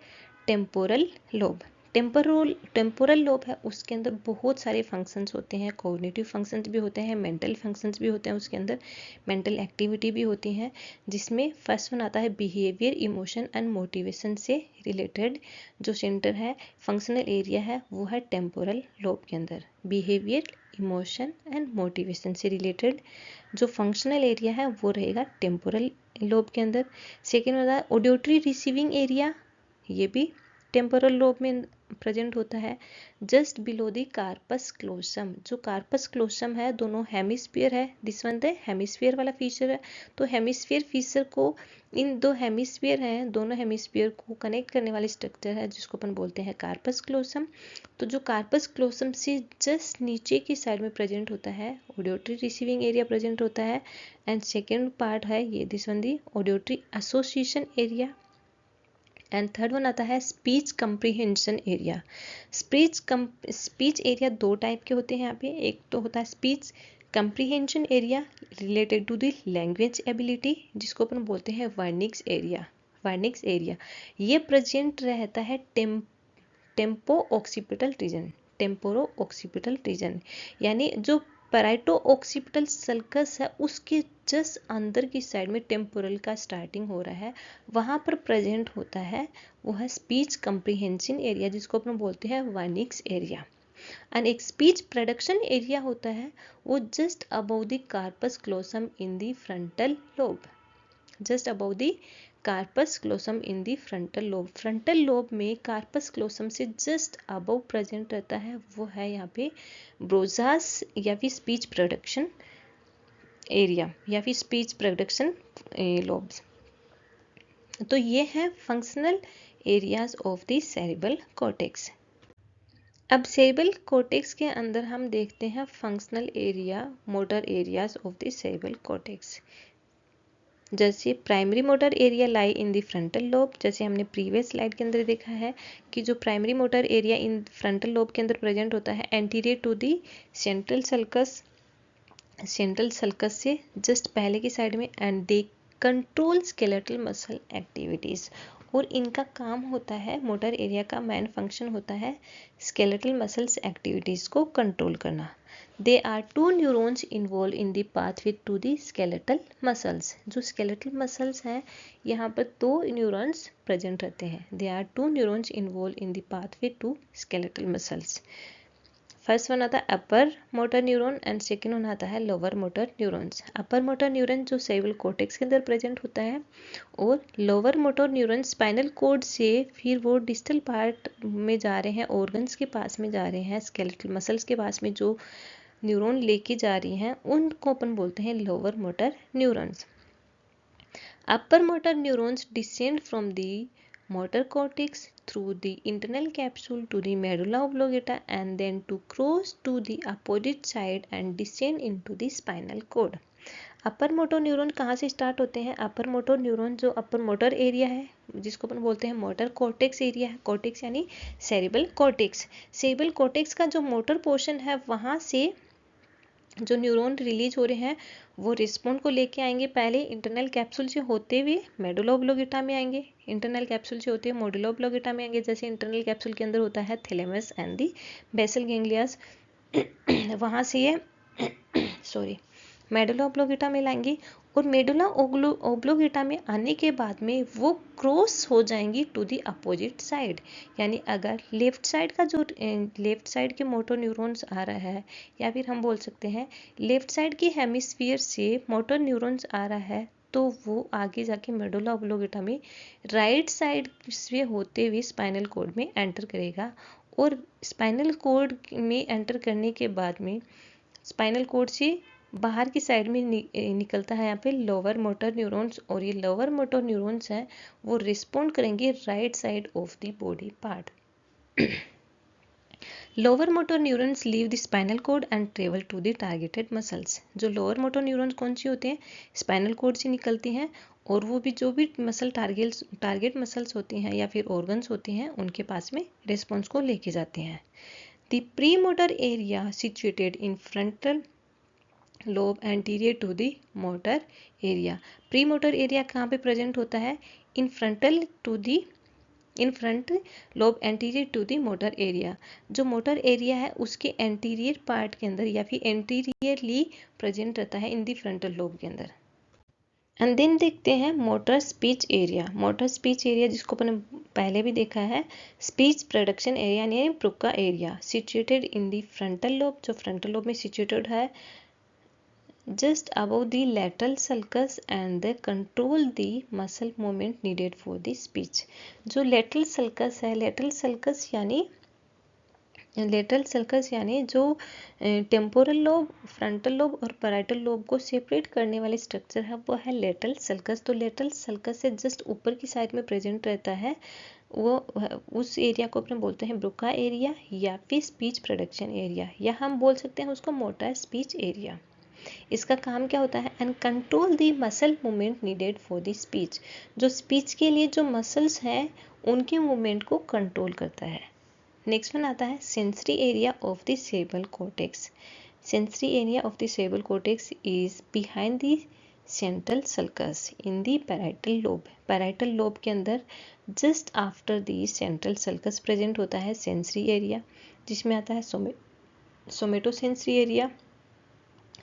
टेम्पोरल लोब। टेम्पोरल लोब है, उसके अंदर बहुत सारे फंक्शंस होते हैं, कॉग्निटिव फंक्शंस भी होते हैं, मेंटल फंक्शंस भी होते हैं, उसके अंदर मेंटल एक्टिविटी भी होती है, जिसमें फर्स्ट वन आता है बिहेवियर, इमोशन एंड मोटिवेशन से रिलेटेड जो सेंटर है, फंक्शनल एरिया है, वो है टेम्पोरल लोब के अंदर। बिहेवियर, इमोशन एंड मोटिवेशन से रिलेटेड जो फंक्शनल एरिया है वो रहेगा टेम्पोरल लोब के अंदर। सेकेंड होता है ऑडियोटरी रिसीविंग एरिया, ये भी टेम्पोरल लोब में प्रेजेंट होता है जस्ट बिलो द कार्पस क्लोसम। जो कार्पस क्लोसम है दोनों हेमिस्फीयर है, दिस वन द हेमिस्फीयर वाला फीचर है। तो हेमिस्फीयर फीचर को, इन दो हेमिस्फीयर हैं, दोनों हेमिस्फीयर को कनेक्ट करने वाली स्ट्रक्चर है जिसको अपन बोलते हैं कार्पस क्लोसम। तो जो कार्पस क्लोसम से जस्ट नीचे की साइड में प्रेजेंट होता है ऑडियोटरी रिसीविंग एरिया प्रेजेंट होता है। एंड सेकेंड पार्ट है ये this one the auditory association area. And third one आता है speech comprehension area. Speech area 2 type के होते हैं यहाँ पे, एक तो होता है speech comprehension area related to the language ability, जिसको अपन बोलते हैं वर्निक्स एरिया। वर्निक्स एरिया ये प्रेजेंट रहता है tempo occipital region, temporo occipital region, यानी जो पैराइटो ऑक्सीपिटल सल्कस है उसके जस्ट अंदर की साइड में टेम्पोरल का स्टार्टिंग हो रहा है, वहाँ पर प्रेजेंट होता है वो है स्पीच कंप्रीहेंशन एरिया, जिसको अपन बोलते हैं वर्निक्स एरिया। एंड एक स्पीच प्रोडक्शन एरिया होता है वो just above the corpus callosum in the frontal lobe, just above the corpus callosum in the frontal lobe. Frontal lobe में कार्पस क्लोसम से जस्ट अबव प्रेजेंट रहता है वो है यहाँ पे ब्रोजास या फिर स्पीच प्रोडक्शन एरिया या फिर स्पीच प्रोडक्शन लोब्स। तो ये है functional areas of the cerebral cortex. अब सेरेब्रल कॉर्टेक्स के अंदर हम देखते हैं functional area, motor areas of the cerebral cortex. जैसे primary motor area lie in the frontal lobe, जैसे हमने प्रीवियस स्लाइड के अंदर देखा है कि जो primary motor area in frontal lobe के अंदर प्रेजेंट होता है anterior to the central sulcus, central sulcus से जस्ट पहले की साइड में, and they control skeletal muscle activities, और इनका काम होता है, मोटर एरिया का मेन फंक्शन होता है स्केलेटल मसल्स एक्टिविटीज़ को कंट्रोल करना। They are two neurons involved in the pathway to the skeletal muscles. जो स्केलेटल मसल्स हैं यहाँ पर दो न्यूरॉन्स प्रेजेंट रहते हैं। They are two neurons involved in the pathway to skeletal muscles. First one आता है upper motor neuron and second one आता है lower motor neurons. Upper motor neuron जो सेरेब्रल कॉर्टेक्स के अंदर प्रेजेंट होता है और lower motor neuron spinal cord से फिर वो डिस्टल पार्ट में जा रहे हैं, ऑर्गन्स के पास में जा रहे हैं, स्केलेटल मसल्स के पास में जो न्यूरॉन लेके जा रही हैं उनको अपन बोलते हैं lower motor neurons. Upper motor neurons descend from the motor cortex through the internal capsule to the medulla oblongata and then to cross to the opposite side and descend into the spinal cord. Upper motor neuron कहाँ से start होते हैं? अपर motor neuron जो upper motor area है जिसको अपन बोलते हैं मोटर कॉर्टेक्स एरिया है। कॉर्टेक्स यानी सेरेब्रल कॉर्टेक्स। सेरेब्रल कॉर्टेक्स का जो मोटर पोर्शन है वहाँ से जो न्यूरॉन रिलीज हो रहे हैं वो रिस्पॉन्ड को लेके आएंगे। पहले इंटरनल कैप्सूल से होते हुए मेडुला ओब्लोंगेटा में आएंगे, इंटरनल कैप्सूल से होते हुए मेडुला ओब्लोंगेटा में आएंगे। जैसे इंटरनल कैप्सूल के अंदर होता है थैलेमस एंड दी बेसल गैंग्लियास, वहाँ से ये मेडुला ओब्लोंगेटा में लाएंगे और मेडुला ओब्लोंगेटा में आने के बाद में वो क्रॉस हो जाएंगी टू दी अपोजिट साइड। यानी अगर लेफ्ट साइड का जो लेफ्ट साइड के मोटर न्यूरॉन्स आ रहा है या फिर हम बोल सकते हैं लेफ्ट साइड की हेमिस्फीयर से मोटर न्यूरॉन्स आ रहा है तो वो आगे जाके मेडुला ओब्लोंगेटा में राइट साइड से होते हुए स्पाइनल कॉर्ड में एंटर करेगा और स्पाइनल कॉर्ड में एंटर करने के बाद में स्पाइनल कॉर्ड से बाहर की साइड में निकलता है यहाँ पे लोअर मोटर न्यूरॉन्स और ये लोअर मोटर न्यूरॉन्स हैं वो रिस्पॉन्ड करेंगे right side of the body part. Lower motor neurons leave the spinal cord and travel to the targeted muscles. जो लोअर मोटर न्यूरॉन्स कौन सी होते हैं? स्पाइनल कॉर्ड से निकलती हैं और वो भी जो भी मसल टारगेट मसल्स होती हैं या फिर ऑर्गन्स होती हैं उनके पास में रिस्पॉन्स को लेके जाते हैं। The pre motor area situated in frontal lobe anterior to the motor area. Pre motor area कहाँ पे प्रेजेंट होता है? In front lobe anterior to the motor area. जो मोटर एरिया है उसके एंटीरियर पार्ट के अंदर या फिर एंटीरियरली प्रेजेंट रहता है इन दी फ्रंटल लोब के अंदर। एंड देन देखते हैं motor speech area. Motor speech area जिसको अपन पहले भी देखा है स्पीच प्रोडक्शन एरिया यानी Broca area situated in the frontal lobe. जो फ्रंटल लोब में सिचुएटेड है just above the lateral sulcus and they control the muscle movement needed for the speech. जो lateral sulcus है, lateral sulcus यानी जो temporal lobe, frontal lobe और parietal lobe को separate करने वाले स्ट्रक्चर है वो है लेटरल सल्कस। तो लेटरल सल्कस से जस्ट ऊपर की साइड में प्रेजेंट रहता है वो उस एरिया को अपने बोलते हैं ब्रुका एरिया या फिर स्पीच प्रोडक्शन एरिया या हम बोल सकते हैं उसको मोटर स्पीच एरिया। इसका काम क्या होता है? And control the muscle movement needed for the speech. जो स्पीच के लिए जो मसल्स हैं उनके मूवमेंट को कंट्रोल करता है। नेक्स्ट वन आता है sensory area of the cerebral cortex. Sensory area of the cerebral cortex is behind the central sulcus in the parietal lobe. Parietal lobe के अंदर just after the central sulcus present होता है sensory area जिसमें आता है सोमेटोसेंसरी area.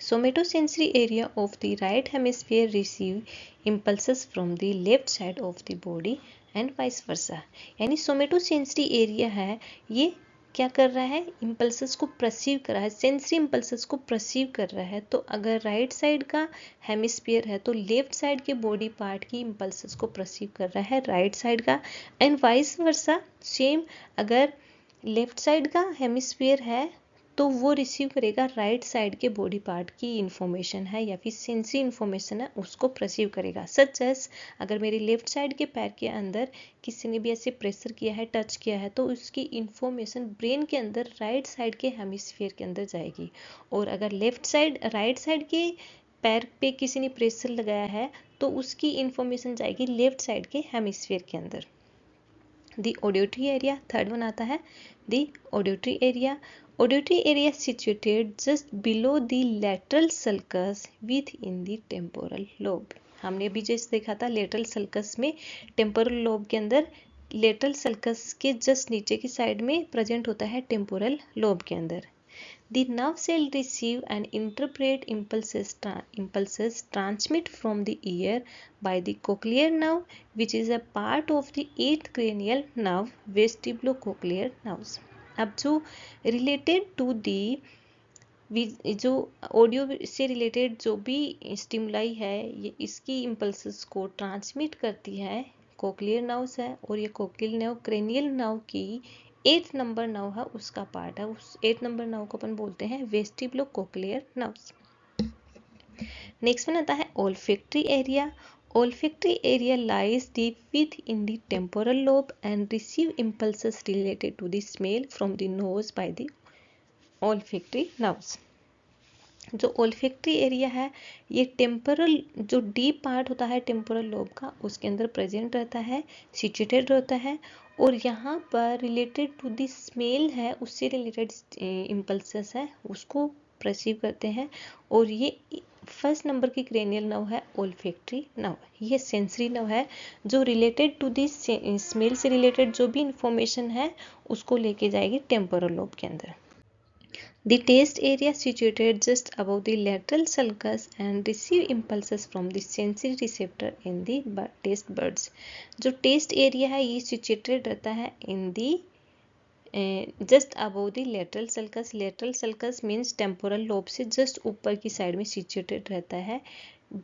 Somatosensory area of the right hemisphere receive impulses from the left side of the body and vice versa. यानी somatosensory area है ये क्या कर रहा है? इम्पल्सेस को परसीव कर रहा है, सेंसरी इम्पल्सेस को परसीव कर रहा है। तो अगर राइट साइड का हेमिस्फीयर है तो लेफ्ट साइड के बॉडी पार्ट की इम्पल्सेस को परसीव कर रहा है राइट साइड का एंड वाइस वर्सा सेम। अगर लेफ्ट साइड का हेमिस्फीयर है तो वो रिसीव करेगा राइट साइड के बॉडी पार्ट की इंफॉर्मेशन है या फिर सेंसरी इंफॉर्मेशन है उसको परसीव करेगा। सच एस अगर मेरे लेफ्ट साइड के पैर के अंदर किसी ने भी ऐसे प्रेशर किया है, टच किया है तो उसकी इंफॉर्मेशन ब्रेन के अंदर राइट साइड के हेमिस्फीयर के अंदर जाएगी। और अगर राइट साइड के पैर पे किसी ने प्रेशर लगाया है तो उसकी इंफॉर्मेशन जाएगी लेफ्ट साइड के हेमिस्फीयर के अंदर। The auditory area, third one आता है the auditory area. Auditory area situated just below the lateral sulcus within the temporal lobe. हमने अभी जैसे देखा था लेटरल सल्कस में टेम्पोरल लोब के अंदर लेटरल सल्कस के जस्ट नीचे की साइड में प्रेजेंट होता है टेम्पोरल लोब के अंदर। The nerve cell receive and interpret impulses transmit from the ear by the cochlear nerve, which is a part of the 8th cranial nerve, vestibulocochlear nerves. अब जो related to the जो audio से related जो भी stimuli है, ये इसकी impulses को ट्रांसमिट करती है कोक्लियर नर्व्स है, और ये कोक्लियर नर्व क्रेनियल नर्व की 8th नंबर नर्व है, उसका पार्ट है। उस 8th नंबर नर्व को अपन बोलते हैं वेस्टिबुलोकोक्लियर नर्व्स। नेक्स्ट वन आता है olfactory area. Olfactory area lies deep within the temporal lobe and receive impulses related to the smell from the nose by the olfactory nerves. जो olfactory area है ये temporal, जो deep part होता है temporal lobe का, उसके अंदर present रहता है, सिचुएटेड रहता है, और यहाँ पर रिलेटेड टू द स्मेल है, उससे रिलेटेड इम्पल्सेस है, उसको परसीव करते हैं। और ये फर्स्ट नंबर की क्रेनियल नर्व है ओल्फैक्टरी नर्व। ये सेंसरी नर्व है जो रिलेटेड टू दिस स्मेल से रिलेटेड जो भी इंफॉर्मेशन है उसको लेके जाएगी टेम्पोरल लोब के अंदर। The taste area situated just above the lateral sulcus and receive impulses from the sensory receptor in the taste buds. जो taste area है ये situated रहता है in the just above the lateral sulcus. Lateral sulcus means temporal lobe से just ऊपर की side में situated रहता है।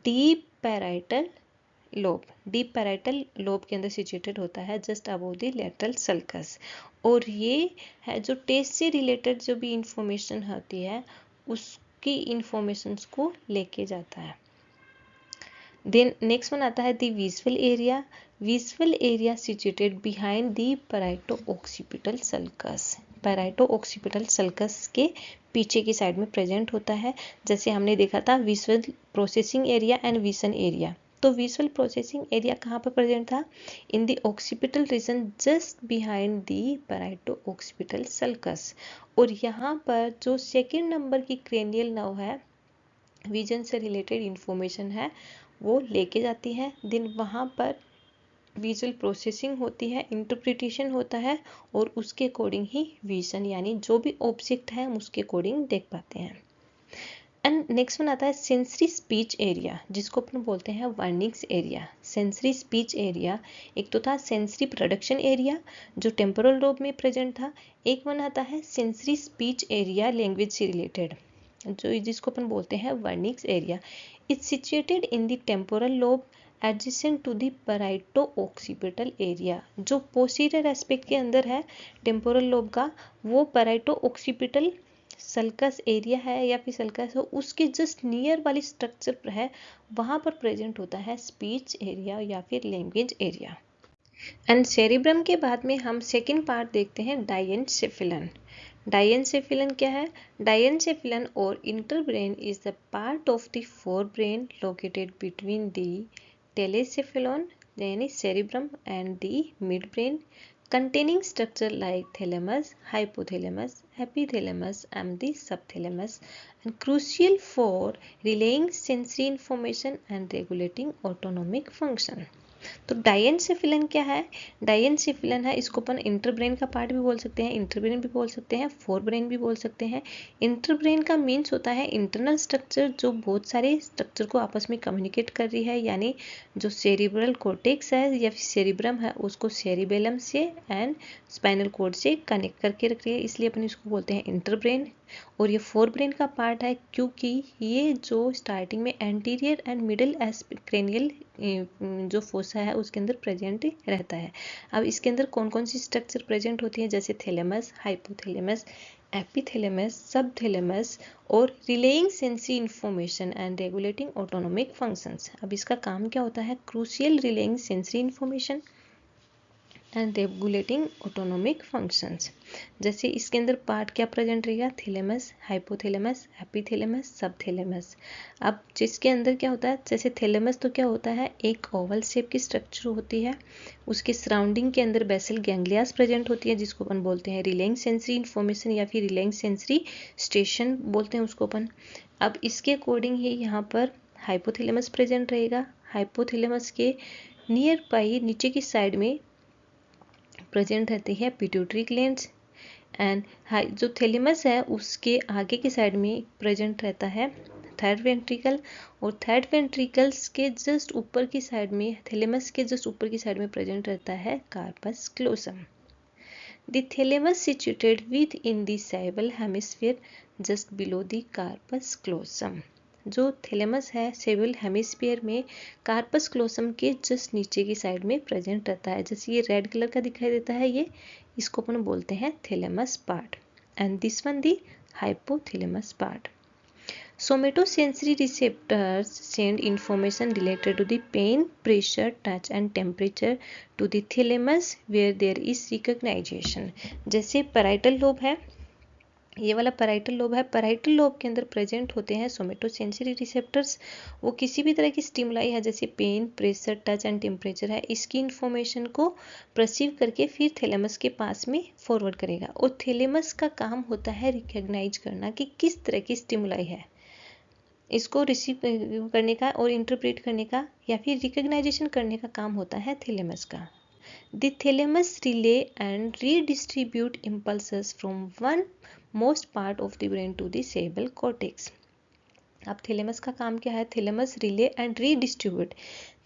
Deep parietal lobe, deep parietal lobe के अंदर सिचुएटेड होता है just above the lateral sulcus, और ये है जो टेस्ट से रिलेटेड जो भी इंफॉर्मेशन होती है उसकी इंफॉर्मेशंस को लेके जाता है। देन नेक्स्ट वन आता है the visual area. Visual area situated behind the parieto occipital sulcus. पैराइटो occipital sulcus के पीछे की साइड में प्रेजेंट होता है। जैसे हमने देखा था visual processing area and vision area, तो विजुअल प्रोसेसिंग एरिया कहाँ पर प्रेजेंट था? In the occipital region just behind the parieto occipital sulcus, और यहाँ पर जो सेकेंड नंबर की क्रेनियल नर्व है विजन से रिलेटेड इंफॉर्मेशन है वो लेके जाती है। देन वहाँ पर विजुअल प्रोसेसिंग होती है, इंटरप्रिटेशन होता है, और उसके अकॉर्डिंग ही विजन यानी जो भी ऑब्जेक्ट है हम उसके अकॉर्डिंग देख पाते हैं। एंड नेक्स्ट वन आता है सेंसरी स्पीच एरिया, जिसको अपन बोलते हैं Wernicke's area. Sensory speech area, एक तो था सेंसरी प्रोडक्शन एरिया जो टेम्पोरल लोब में प्रेजेंट था, एक वन आता है सेंसरी स्पीच एरिया लैंग्वेज से रिलेटेड जो जिसको अपन बोलते हैं Wernicke's area. It's situated in the temporal lobe adjacent to the parieto occipital area. जो पोस्टीरियर एस्पेक्ट के अंदर है टेम्पोरल लोब का, वो पैराइटो ऑक्सीपिटल सल्कस एरिया है या फिर सल्कस हो उसके जस्ट नियर वाली स्ट्रक्चर है, वहाँ पर प्रेजेंट होता है स्पीच एरिया या फिर लैंग्वेज एरिया। एंड सेरिब्रम के बाद में हम सेकेंड पार्ट देखते हैं डायनसेफिलन। डायनसेफिलन क्या है? डायनसेफिलन और interbrain is the part of the forebrain located between the telencephalon यानी cerebrum and the mid brain, containing structure like thalamus, hypothalamus, epithalamus and the subthalamus, and crucial for relaying sensory information and regulating autonomic function. तो डायनसेफिलन क्या है? डायनसेफिलन है, इसको अपन इंटरब्रेन का part भी बोल सकते हैं, इंटरब्रेन भी बोल सकते हैं, फोर ब्रेन भी बोल सकते हैं। इंटरब्रेन का मीन्स होता है इंटरनल स्ट्रक्चर जो बहुत सारे स्ट्रक्चर को आपस में कम्युनिकेट कर रही है, यानी जो सेरिब्रल कॉर्टेक्स है या फिर सेरिब्रम है उसको सेरिबेलम से एंड स्पाइनल कॉर्ड से कनेक्ट करके रख रही है, इसलिए अपन इसको बोलते हैं इंटरब्रेन। और ये फोर ब्रेन का पार्ट है क्योंकि ये जो स्टार्टिंग में एंटीरियर एंड मिडिल क्रेनियल जो फोसा है उसके अंदर प्रेजेंट रहता है। अब इसके अंदर कौन कौन सी स्ट्रक्चर प्रेजेंट होती है? जैसे थैलेमस, हाइपोथैलेमस, एपिथैलेमस, सबथैलेमस, और relying sensory information and regulating autonomic functions. अब इसका काम क्या होता है? Crucial relying sensory information and regulating autonomic functions. जैसे इसके अंदर पार्ट क्या प्रेजेंट रहेगा? Thalamus, hypothalamus, epithalamus, subthalamus. अब जिसके अंदर क्या होता है, जैसे थैलेमस तो क्या होता है, एक ओवल शेप की स्ट्रक्चर होती है, उसके सराउंडिंग के अंदर बेसल गैंग्लियास प्रेजेंट होती है जिसको अपन बोलते हैं रिलेइंग सेंसरी इंफॉर्मेशन या फिर रिलेइंग सेंसरी स्टेशन बोलते हैं उसको अपन। अब इसके अकॉर्डिंग ही यहाँ पर हाइपोथैलेमस प्रेजेंट रहेगा। हाइपोथैलेमस के नियर बाई नीचे की साइड में प्रेजेंट रहती है पिट्यूटरी ग्लैंड्स। एंड जो थैलेमस है उसके आगे की साइड में प्रेजेंट रहता है थर्ड वेंट्रिकल, और थर्ड वेंट्रिकल्स के जस्ट ऊपर की साइड में, थैलेमस के जस्ट ऊपर की साइड में प्रेजेंट रहता है corpus क्लोसम। The thalamus situated within the cerebral hemisphere just below the corpus callosum। जो थैलेमस है सेरेब्रल हेमिस्फीयर में कार्पस क्लोसम के जस्ट नीचे की साइड में प्रेजेंट रहता है। जैसे ये रेड कलर का दिखाई देता है, ये इसको अपन बोलते हैं thalamus part, and this one the hypothalamus part. Somatosensory receptors send information related to the pain, pressure, touch and temperature to the thalamus where there is recognition। जैसे पैराइटल लोब है, ये वाला पैराइटल लोब है, parietal lobe के अंदर present होते हैं सोमेटोसेंसरी receptors. वो किसी भी तरह की स्टिमुलाई है जैसे pain, pressure, touch and temperature है, इसकी इंफॉर्मेशन को परसीव करके फिर थैलेमस के पास में फॉरवर्ड करेगा। और थैलेमस का काम होता है रिकॉग्नाइज करना कि किस तरह की स्टिमुलाई है, इसको रिसीव करने का और इंटरप्रेट करने का या फिर रिकग्नाइजेशन करने का काम होता है थैलेमस का। The thalamus relay and redistribute impulses from one most part of the brain to the cerebral cortex. अब थैलेमस का काम क्या है? Thalamus relay and redistribute.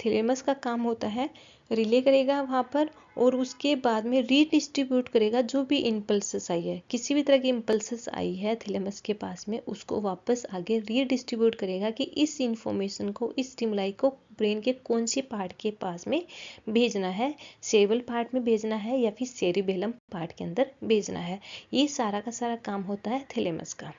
Thalamus का काम होता है रिले करेगा वहाँ पर और उसके बाद में रीडिस्ट्रीब्यूट करेगा जो भी इम्पल्सेस आई है, किसी भी तरह की इम्पल्सेस आई है थैलेमस के पास में, उसको वापस आगे रीडिस्ट्रीब्यूट करेगा कि इस इंफॉर्मेशन को, इस स्टिमुलाई को ब्रेन के कौन से पार्ट के पास में भेजना है, सेरेब्रल पार्ट में भेजना है या फिर सेरिबेलम पार्ट के अंदर भेजना है। ये सारा का सारा काम होता है थैलेमस का।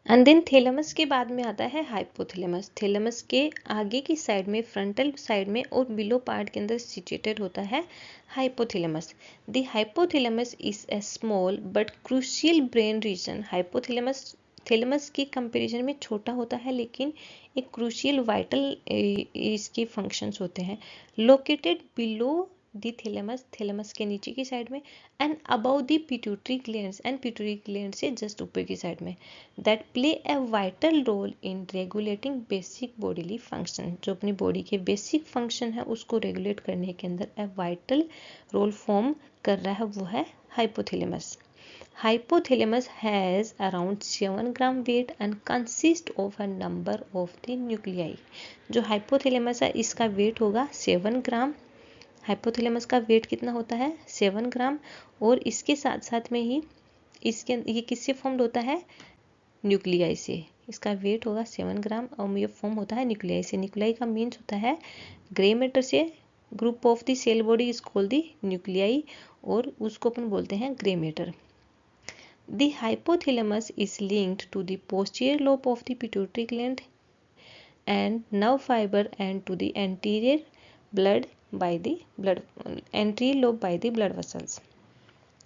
एंड देन थैलेमस के बाद में आता है हाइपोथैलेमस। थैलेमस के आगे की साइड में, फ्रंटल साइड में और बिलो पार्ट के अंदर सिचुएटेड होता है hypothalamus. The hypothalamus is a small but crucial brain region. Hypothalamus thalamus के कंपैरिजन में छोटा होता है लेकिन एक क्रूशियल वाइटल इसके फंक्शंस होते हैं। Located below the thalamus, thalamus के नीचे की साइड में, and above the pituitary glands, and pituitary gland से जस्ट ऊपर की साइड में, that play a vital role in regulating basic bodily function. जो अपनी बॉडी के बेसिक फंक्शन है उसको रेगुलेट करने के अंदर ए वाइटल रोल फॉर्म कर रहा है, वो है hypothalamus. Hypothalamus has around 7 gram weight and consists of a number of the nuclei। जो हाइपोथैलेमस है इसका वेट होगा 7 ग्राम। हाइपोथैलेमस का वेट कितना होता है? 7 ग्राम। और इसके साथ साथ में ही इसके ये किससे फॉर्म्ड होता है? न्यूक्लियाई से। इसका वेट होगा 7 ग्राम और ये फॉर्म होता है न्यूक्लियाई से। न्यूक्लियाई का मीन्स होता है ग्रे मैटर से group of the cell body is called the nuclei, और उसको अपन बोलते हैं grey matter. The hypothalamus is linked to the posterior lobe of the pituitary gland and nerve fiber and to the anterior lobe by the blood vessels।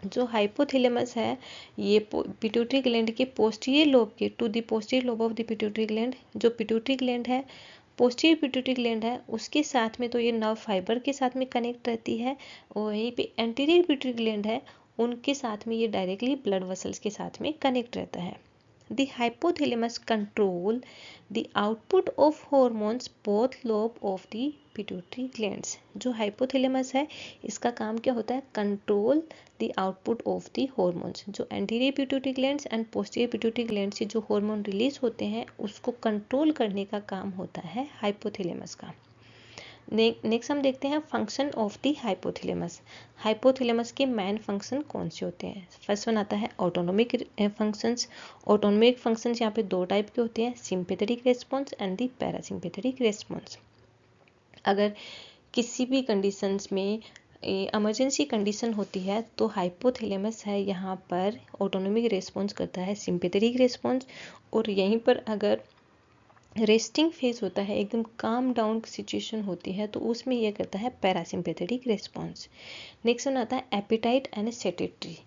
जो hypothalamus है ये pituitary gland के posterior lobe के to the posterior lobe of the pituitary gland, जो pituitary gland है, posterior pituitary gland है, उसके साथ में तो ये नर्व फाइबर के साथ में कनेक्ट रहती है, और वहीं पे एंटीरियर पिट्यूटरी ग्लैंड है उनके साथ में ये डायरेक्टली ब्लड वेसल्स के साथ में कनेक्ट रहता है। The hypothalamus control the output of hormones both lobe of the pituitary glands। जो हाइपोथैलेमस है इसका काम क्या होता है? Control the output of the hormones. जो anterior pituitary glands and posterior pituitary gland से जो हार्मोन रिलीज होते हैं उसको कंट्रोल करने का काम होता है हाइपोथैलेमस का। नेक्स्ट हम देखते हैं function of the hypothalamus. Hypothalamus के मेन फंक्शन कौन से होते हैं? फर्स्ट वन आता है ऑटोनोमिक फंक्शंस। ऑटोनोमिक फंक्शंस यहाँ पे दो टाइप के होते हैं, sympathetic response and the parasympathetic response. अगर किसी भी कंडीशंस में इमरजेंसी कंडीशन होती है तो हाइपोथैलेमस है यहाँ पर ऑटोनोमिक रेस्पॉन्स करता है सिंपैथेटिक रेस्पॉन्स, और यहीं पर अगर रेस्टिंग फेज होता है, एकदम काम डाउन सिचुएशन होती है, तो उसमें यह करता है पैरासिम्पैथेटिक रेस्पॉन्स। नेक्स्ट वन आता है एपिटाइट एंड सेटेटरी।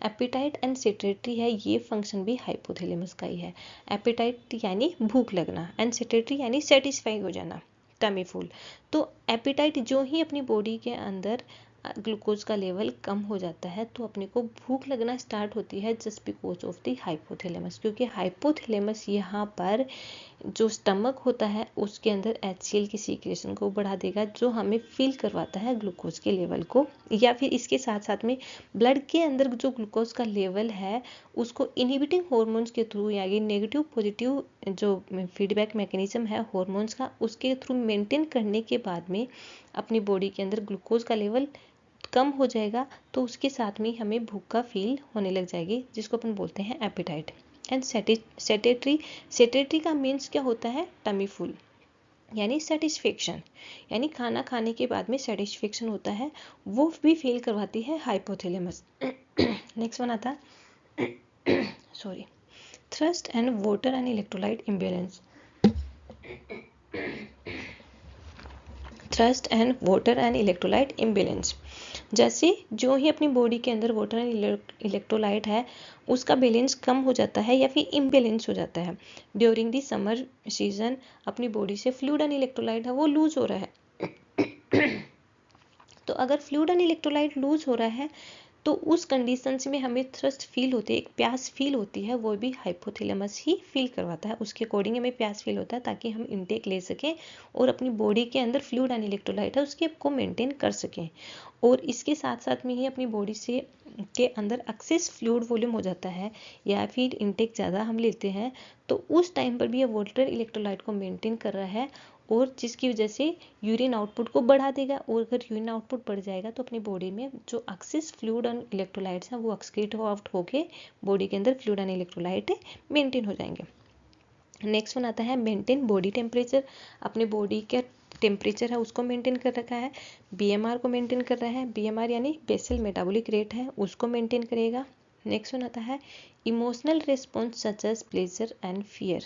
एपिटाइट एंड सेटेटरी है, ये फंक्शन भी हाइपोथैलेमस का ही है। एपिटाइट यानी भूख लगना एंड सेटेटरी यानी सेटिस्फाई हो जाना, टमी फुल। तो एपिटाइट जो ही अपनी बॉडी के अंदर ग्लूकोज का लेवल कम हो जाता है तो अपने को भूख लगना स्टार्ट होती है just because of the hypothalamus, क्योंकि हाइपोथैलेमस यहाँ पर जो स्टमक होता है उसके अंदर HCl की सीक्रेशन को बढ़ा देगा, जो हमें फील करवाता है ग्लूकोज के लेवल को। या फिर इसके साथ साथ में ब्लड के अंदर जो ग्लूकोज का लेवल है उसको इनहिबिटिंग हॉर्मोन्स के थ्रू, यानी नेगेटिव पॉजिटिव जो फीडबैक मैकेनिज्म है हॉर्मोन्स का, उसके थ्रू मेंटेन करने के बाद में अपनी बॉडी के अंदर ग्लूकोज का लेवल कम हो जाएगा, तो उसके साथ में हमें भूख का फील होने लग जाएगी, जिसको अपन बोलते हैं एपेटाइट। एंड सेटेटरी का मीन्स क्या होता है? टमी फुल, यानी सेटिस्फेक्शन, यानी खाना खाने के बाद में सेटिस्फेक्शन होता है, वो भी फील करवाती है हाइपोथैलेमस। नेक्स्ट वन आता है sorry thrust and water and electrolyte imbalance. Thrust and water and electrolyte imbalance, जैसे जो ही अपनी बॉडी के अंदर वाटर एंड इलेक्ट्रोलाइट है उसका बैलेंस कम हो जाता है या फिर इम्बैलेंस हो जाता है ड्यूरिंग दी समर सीजन, अपनी बॉडी से फ्लूइड एंड इलेक्ट्रोलाइट है वो लूज हो रहा है। तो अगर फ्लूइड एंड इलेक्ट्रोलाइट लूज हो रहा है तो उस कंडीशंस में हमें थ्रस्ट फील होती है, एक प्यास फील होती है, वो भी हाइपोथैलेमस ही फील करवाता है, उसके अकॉर्डिंग हमें प्यास फील होता है ताकि हम इनटेक ले सकें और अपनी बॉडी के अंदर फ्लूइड एंड इलेक्ट्रोलाइट है उसके को मेंटेन कर सकें। और इसके साथ साथ में ही अपनी बॉडी से के अंदर एक्सेस फ्लूइड वॉल्यूम हो जाता है या फिर इनटेक ज़्यादा हम लेते हैं तो उस टाइम पर भी ये वाटर इलेक्ट्रोलाइट को मेंटेन कर रहा है, और जिसकी वजह से यूरिन आउटपुट को बढ़ा देगा, और अगर यूरिन आउटपुट बढ़ जाएगा तो अपनी बॉडी में जो एक्सेस फ्लूइड एंड इलेक्ट्रोलाइट्स हैं वो एक्सक्रीट आउट होके बॉडी के अंदर फ्लूइड एंड इलेक्ट्रोलाइट मेंटेन हो जाएंगे। नेक्स्ट वन आता है मेंटेन बॉडी टेम्परेचर, अपने बॉडी का टेम्परेचर है उसको मेंटेन कर रखा है, BMR को मेंटेन कर रहा है, BMR यानी बेसल मेटाबॉलिक रेट है उसको मेंटेन करेगा। नेक्स्ट वन आता है emotional response such as pleasure and fear,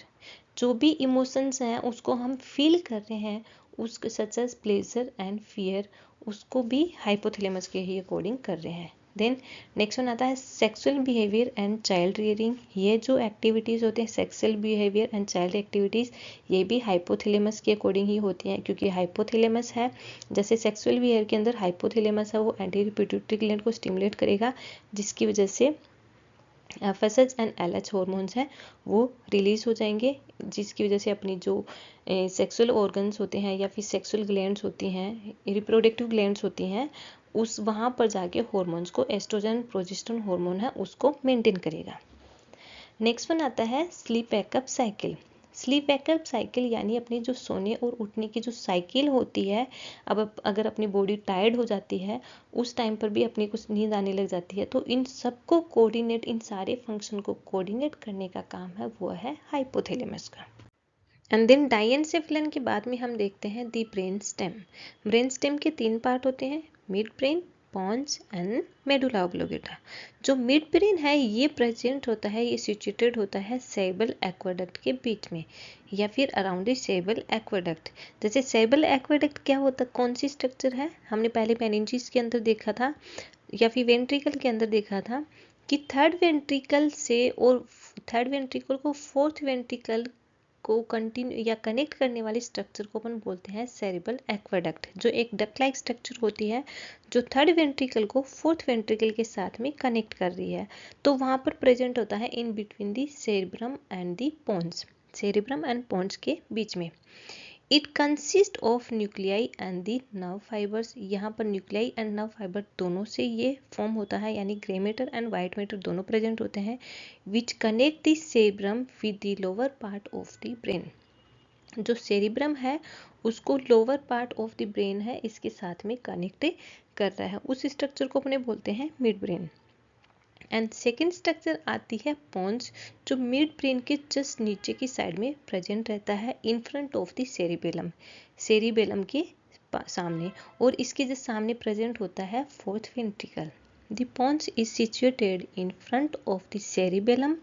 जो भी इमोशंस हैं उसको हम फील कर रहे हैं उस such as pleasure and fear, उसको भी हाइपोथैलेमस के ही अकॉर्डिंग कर रहे हैं। देन नेक्स्ट वन आता है sexual behaviour and child rearing, ये जो एक्टिविटीज़ होते हैं sexual behaviour and child activities ये भी हाइपोथैलेमस के अकॉर्डिंग ही होती हैं, क्योंकि हाइपोथैलेमस है, जैसे सेक्सुअल बिहेवियर के अंदर हाइपोथैलेमस है वो एंटी पिट्यूटरी ग्लैंड को स्टिमुलेट करेगा, जिसकी वजह से FSH एंड LH हॉर्मोन्स हैं वो रिलीज हो जाएंगे, जिसकी वजह से अपनी जो सेक्सुअल ऑर्गन्स होते हैं या फिर सेक्सुअल ग्लैंड्स होती हैं, रिप्रोडक्टिव ग्लैंड्स होती हैं, उस वहाँ पर जाके हॉर्मोन्स को एस्ट्रोजन प्रोजेस्टेरोन हॉर्मोन है उसको मेंटेन करेगा। नेक्स्ट वन आता है sleep wake up cycle. Sleep wake up cycle यानी अपनी जो सोने और उठने की जो साइकिल होती है, अब अगर अपनी बॉडी टायर्ड हो जाती है उस टाइम पर भी अपनी कुछ नींद आने लग जाती है, तो इन सबको कोऑर्डिनेट, इन सारे फंक्शन को कोऑर्डिनेट करने का काम है वो है हाइपोथैलेमस का। एंड देन डाइएन्सेफेलन के बाद में हम देखते हैं the brain stem. Brain stem के 3 पार्ट होते हैं, mid brain, pons and medulla oblongata. जो मिड ब्रेन है ये प्रेजेंट होता है, ये सिचुएटेड होता है सेरेब्रल एक्वेडक्ट के बीच में या फिर अराउंड द सेरेब्रल एक्वेडक्ट। जैसे सेरेब्रल एक्वेडक्ट क्या होता है, कौन सी स्ट्रक्चर है, हमने पहले मेनिंजेस के अंदर देखा था या फिर वेंट्रिकल के अंदर देखा था कि थर्ड वेंट्रिकल से और थर्ड वेंट्रिकल को फोर्थ वेंट्रिकल को कंटिन्यू या कनेक्ट करने वाली स्ट्रक्चर को अपन बोलते हैं सेरेब्रल एक्वेडक्ट, जो एक डक्ट लाइक स्ट्रक्चर होती है जो थर्ड वेंट्रिकल को फोर्थ वेंट्रिकल के साथ में कनेक्ट कर रही है, तो वहाँ पर प्रेजेंट होता है in between the cerebrum and the pons, cerebrum and pons के बीच में। It consist of nuclei and the nerve fibres, यहाँ पर न्यूक्लियाई एंड नर्व फाइबर दोनों से ये फॉर्म होता है, यानी grey matter and white matter दोनों प्रेजेंट होते हैं, which connect the cerebrum with the lower part of the brain. जो सेरेब्रम है उसको lower part of the brain है इसके साथ में कनेक्ट कर रहा है, उस स्ट्रक्चर को अपने बोलते हैं mid brain. And second structure आती है पोन्स, जो मिड ब्रेन के जस्ट नीचे की साइड में प्रेजेंट रहता है in front of the cerebellum, cerebellum के सामने, और इसके जस्ट सामने प्रेजेंट होता है fourth ventricle. The pons is situated in front of the cerebellum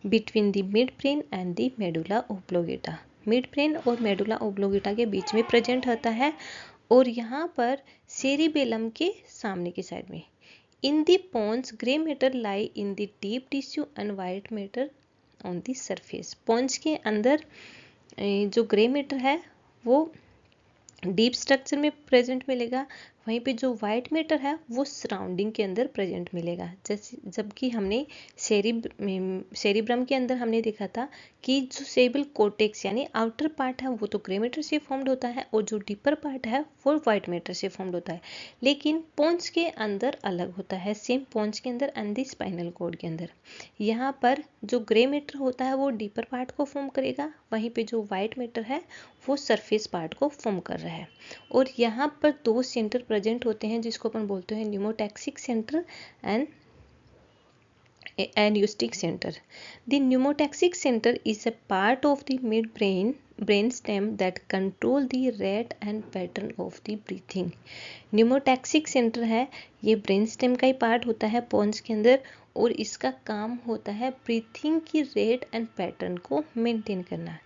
between the mid brain and the medulla oblongata. Mid brain और मेडुला ऑब्लोंगेटा के बीच में प्रेजेंट होता है और यहाँ पर सेरिबेलम के सामने की साइड में। In the pons, grey matter lie in the deep tissue and white matter on the surface. pons के अंदर जो ग्रे मैटर है वो डीप स्ट्रक्चर में प्रेजेंट मिलेगा, वहीं पे जो वाइट मैटर है वो सराउंडिंग के अंदर प्रेजेंट मिलेगा। जैसे जबकि हमने सेरिब्रम के अंदर हमने देखा था कि जो सेरेब्रल कॉर्टेक्स यानी आउटर पार्ट है वो तो ग्रे मैटर से फॉर्म्ड होता है और जो डीपर पार्ट है वो वाइट मैटर से फॉर्म्ड होता है। लेकिन पोन्स के अंदर अलग होता है, सेम पोन्स के अंदर एंड द स्पाइनल कॉर्ड के अंदर। यहाँ पर जो ग्रे मैटर होता है वो डीपर पार्ट को फॉर्म करेगा, वहीं पे जो वाइट मैटर है वो सरफेस पार्ट को फॉर्म कर रहा है। और यहाँ पर दो सेंटर प्रेजेंट होते हैं जिसको अपन बोलते हैं pneumotaxic centre and aneustic center. The pneumotaxic center is a part of the midbrain stem that control the rate and pattern of the breathing. Pneumotaxic centre है, ये ब्रेन स्टेम का ही पार्ट होता है पोन्स के अंदर और इसका काम होता है ब्रीथिंग की रेट एंड पैटर्न को मेंटेन करना।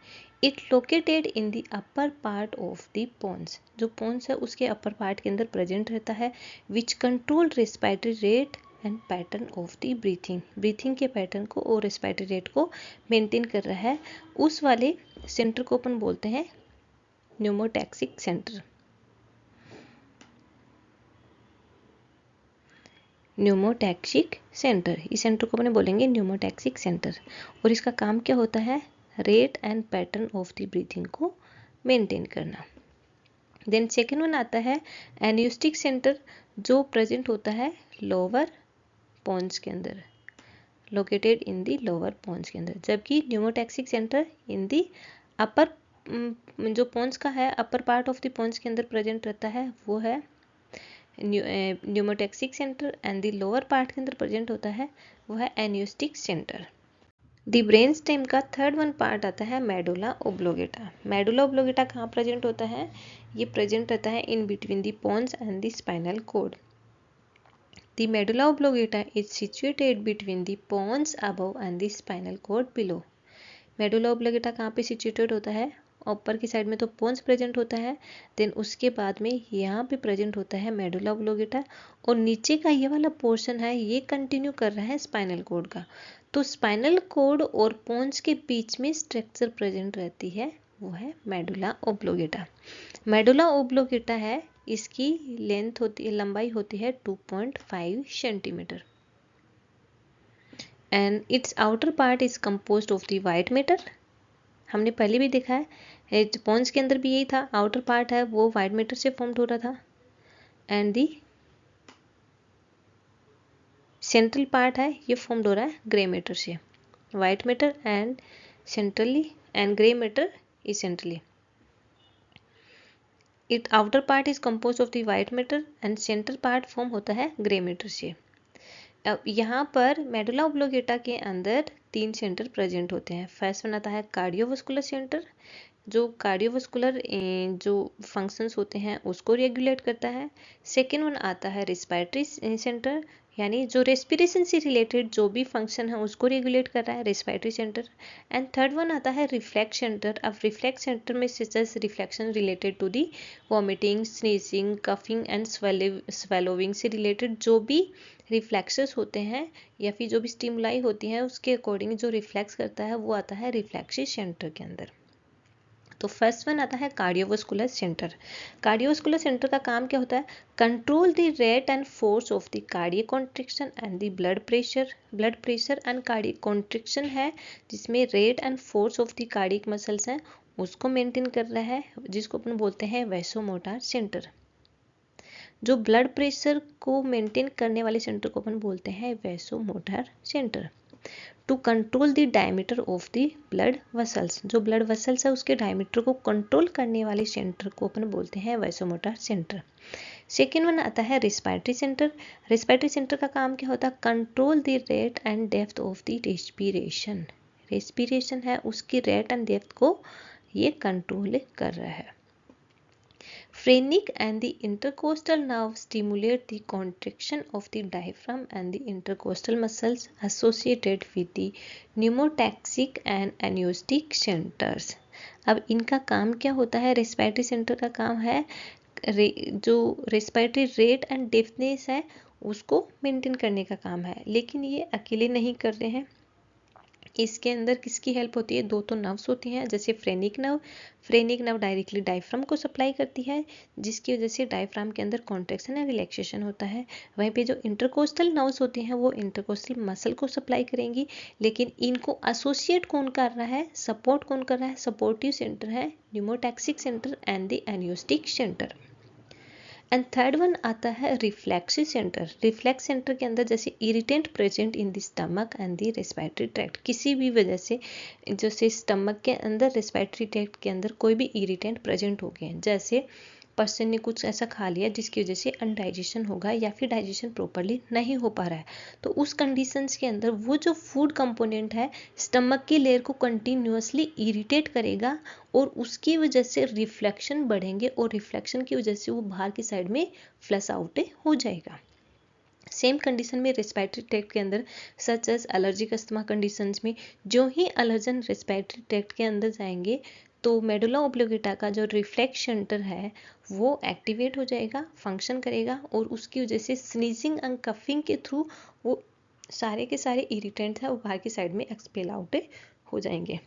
It located in the upper part of the pons, जो पोन्स है उसके अपर पार्ट के अंदर प्रेजेंट रहता है, which control respiratory rate and pattern of the breathing के पैटर्न को और रेस्पिरेटरी रेट को मेंटेन कर रहा है। उस वाले सेंटर को अपन बोलते हैं न्यूमोटैक्सिक सेंटर। न्यूमोटैक्सिक सेंटर, इस सेंटर को अपन बोलेंगे न्यूमोटैक्सिक सेंटर और इसका काम क्या होता है, rate and pattern of the breathing को मेंटेन करना। देन सेकेंड वन आता है एन्यूस्टिक सेंटर, जो प्रेजेंट होता है लोअर पोन्स के अंदर, लोकेटेड इन दी लोअर पोन्स के अंदर, जबकि न्यूमोटैक्सिक सेंटर इन दी अपर, जो पोन्स का है upper part of the pons के अंदर प्रेजेंट रहता है वो है pneumotaxic centre and the lower part के अंदर प्रेजेंट होता है वो है apneustic centre. The brain stem का थर्ड वन पार्ट आता है मेडुला ओब्लोगेटा। मेडुला ओब्लोगेटा कहाँ प्रेजेंट होता है, ये प्रेजेंट रहता है in between the pons and the spinal cord. The medulla oblongata is situated between the pons above and the spinal cord below. Medulla oblongata कहाँ पे situated होता है, ऊपर की साइड में तो पोन्स प्रेजेंट होता है, देन उसके बाद में यहाँ पे प्रेजेंट होता है मेडुला ओब्लोगेटा और नीचे का ये वाला पोर्शन है ये कंटिन्यू कर रहा है स्पाइनल कॉर्ड का। तो स्पाइनल कॉर्ड और पोन्स के बीच में स्ट्रक्चर प्रेजेंट रहती है वो है मेडुला ओब्लोगेटा। मेडुला ओब्लोगेटा है, इसकी लेंथ होती है, लंबाई होती है 2.5 centimetre and it's outer part is composed of the white matter. हमने पहले भी देखा है पोन्स के अंदर भी यही था, आउटर पार्ट है वो वाइट मैटर से फॉर्म्ड हो रहा था एंड दी सेंट्रल पार्ट है ये फॉर्म्ड हो रहा है ग्रे मैटर से। White matter and centrally and grey matter is centrally. It outer part is compose of the white matter and central part form होता है ग्रे मैटर से। अब यहाँ पर मेडुला ओब्लोगेटा के अंदर 3 सेंटर प्रेजेंट होते हैं। फर्स्ट वन आता है कार्डियोवास्कुलर सेंटर, जो कार्डियोवास्कुलर जो फंक्शंस होते हैं उसको रेगुलेट करता है। सेकेंड वन आता है रेस्पिरेटरी सेंटर, यानी जो रेस्पिरेशन से रिलेटेड जो भी फंक्शन है उसको रेगुलेट कर रहा है respiratory centre. And third one आता है रिफ्लेक्स सेंटर। अब रिफ्लेक्स सेंटर में such reflection related to the vomiting, sneezing, coughing and swallowing से रिलेटेड जो भी रिफ्लेक्सेस होते हैं या फिर जो भी स्टिमुलाई होती हैं उसके अकॉर्डिंग जो रिफ्लेक्स करता है वो आता है रिफ्लेक्सी सेंटर के अंदर। तो फर्स्ट वन आता है कार्डियोवास्कुलर सेंटर। कार्डियोवास्कुलर सेंटर का काम क्या होता है, control the rate and force of the cardiac contraction and the blood pressure and cardiac contraction है जिसमें rate and force of the cardiac muscles हैं उसको मेंटेन कर रहा है, जिसको अपन बोलते हैं वैसोमोटर सेंटर। जो ब्लड प्रेशर को मेंटेन करने वाले सेंटर को अपन बोलते हैं vasomotor centre. To control the diameter of the blood vessels, जो ब्लड वेसल्स है उसके डायमीटर को कंट्रोल करने वाले सेंटर को अपन बोलते हैं वैसोमोटर सेंटर। सेकेंड वन आता है रेस्पिरेटरी सेंटर। रेस्पिरेटरी सेंटर का काम क्या होता है, control the rate and depth of the respiration. Respiration है उसकी रेट एंड डेप्थ को ये कंट्रोल कर रहा है। Phrenic and the intercostal nerve stimulate the contraction of the diaphragm and the intercostal muscles associated with the pneumotaxic and aneustic centers. अब इनका काम क्या होता है, रेस्पिरेटरी सेंटर का काम है जो रेस्पिरेटरी रेट एंड डेप्थनेस है उसको मेंटेन करने का काम है, लेकिन ये अकेले नहीं कर रहे हैं, इसके अंदर किसकी हेल्प होती है, दो तो नर्व्स होती हैं, जैसे फ्रेनिक नर्व डायरेक्टली डायफ्राम को सप्लाई करती है, जिसकी वजह से डायफ्राम के अंदर कॉन्ट्रैक्शन या रिलैक्सेशन होता है। वहीं पे जो इंटरकोस्टल नर्व्स होती हैं वो इंटरकोस्टल मसल को सप्लाई करेंगी, लेकिन इनको एसोसिएट कौन कर रहा है, सपोर्ट कौन कर रहा है, सपोर्टिव सेंटर है pneumotaxic centre and the apneustic centre. And third one आता है रिफ्लेक्सी सेंटर। रिफ्लेक्स सेंटर के अंदर जैसे irritant present in the stomach and the respiratory tract, किसी भी वजह से जैसे स्टमक के अंदर रेस्पिरेटरी ट्रैक्ट के अंदर कोई भी इरिटेंट प्रेजेंट हो गए हैं, जैसे पर्सन ने कुछ ऐसा खा लिया जिसकी वजह से अनडाइजेशन होगा या फिर डाइजेशन प्रॉपरली नहीं हो पा रहा है, तो उस कंडीशंस के अंदर वो जो फूड कंपोनेंट है स्टमक की लेयर को कंटिन्यूअसली इरिटेट करेगा और उसकी वजह से रिफ्लेक्शन बढ़ेंगे और रिफ्लेक्शन की वजह से वो बाहर की साइड में फ्लश आउट हो जाएगा। सेम कंडीशन में रेस्पिरेटरी ट्रैक्ट के अंदर such as allergic asthma conditions में जो ही एलर्जन रेस्पिरेटरी ट्रैक्ट के अंदर जाएंगे तो मेडुला ऑब्लिंगेटा का जो रिफ्लेक्स सेंटर है वो एक्टिवेट हो जाएगा, फंक्शन करेगा और उसकी वजह से स्नीजिंग एंड कफिंग के थ्रू वो सारे के सारे इरिटेंट है वो बाहर की साइड में एक्सपेल आउट हो जाएंगे।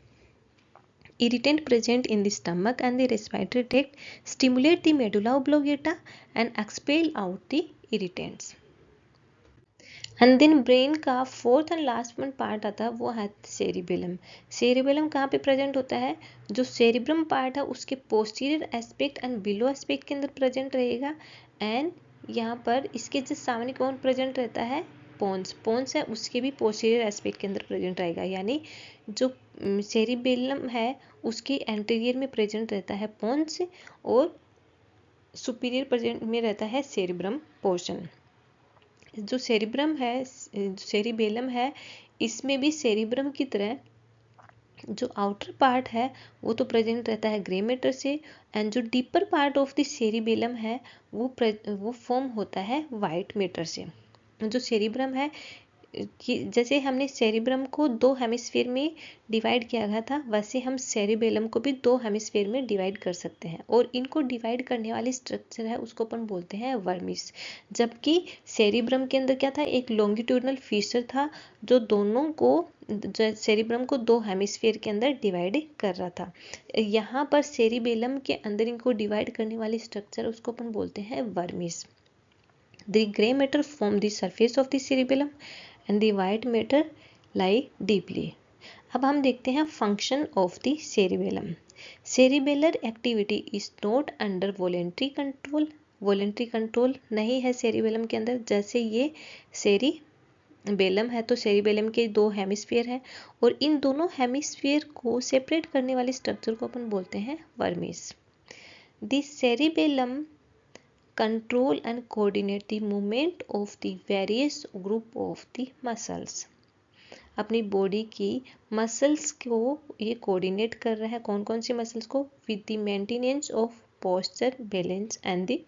Irritant present in the stomach and the respiratory tract stimulate the medulla oblongata and expel out the irritants. And then brain का fourth and last one part आता है वो है सेरिबेलम। सेरिबेलम कहाँ पे प्रेजेंट होता है, जो सेरिब्रम पार्ट है उसके posterior aspect and below aspect के अंदर प्रेजेंट रहेगा। एंड यहाँ पर इसके जो सामने कौन प्रेजेंट रहता है, पोन्स है उसके भी पोस्टीरियर एस्पेक्ट के अंदर प्रेजेंट रहेगा, यानी जो सेरिबेलम है उसके एंटीरियर में प्रेजेंट रहता है पोन्स और सुपीरियर प्रेजेंट में रहता है सेरिब्रम पोर्शन। जो सेरिबेलम है इसमें भी सेरिब्रम की तरह जो आउटर पार्ट है वो तो प्रेजेंट रहता है ग्रे मैटर से, एंड जो deeper part of the cerebellum है वो फॉर्म होता है वाइट मैटर से। जो सेरिब्रम है कि जैसे हमने सेरिब्रम को दो हेमिस्फीयर में डिवाइड किया गया था, वैसे हम सेरिबेलम को भी दो हेमिस्फीयर में डिवाइड कर सकते हैं और इनको डिवाइड करने वाली स्ट्रक्चर है उसको अपन बोलते हैं वर्मिस। जबकि सेरिब्रम के अंदर क्या था, एक लॉन्गिट्यूडनल फीचर था जो दोनों को सेरिब्रम को दो हेमिस्फीयर के अंदर डिवाइड कर रहा था। यहाँ पर सेरिबेलम के अंदर इनको डिवाइड करने वाली स्ट्रक्चर उसको अपन बोलते हैं vermis. The grey matter form the surface of the cerebellum and the white matter lie deeply. अब हम देखते हैं function of the cerebellum. Cerebellar activity is not under voluntary control. Voluntary control नहीं है सेरिबेलम के अंदर। जैसे ये सेरिबेलम है तो सेरिबेलम के दो हेमिस्फीयर है और इन दोनों हेमिस्फीयर को सेपरेट करने वाले स्ट्रक्चर को अपन बोलते हैं vermis. The cerebellum control and coordinate the movement of the various group of the muscles. अपनी बॉडी की मसल्स को ये कोऑर्डिनेट कर रहा है, कौन कौन सी मसल्स को, with the maintenance of posture, balance and the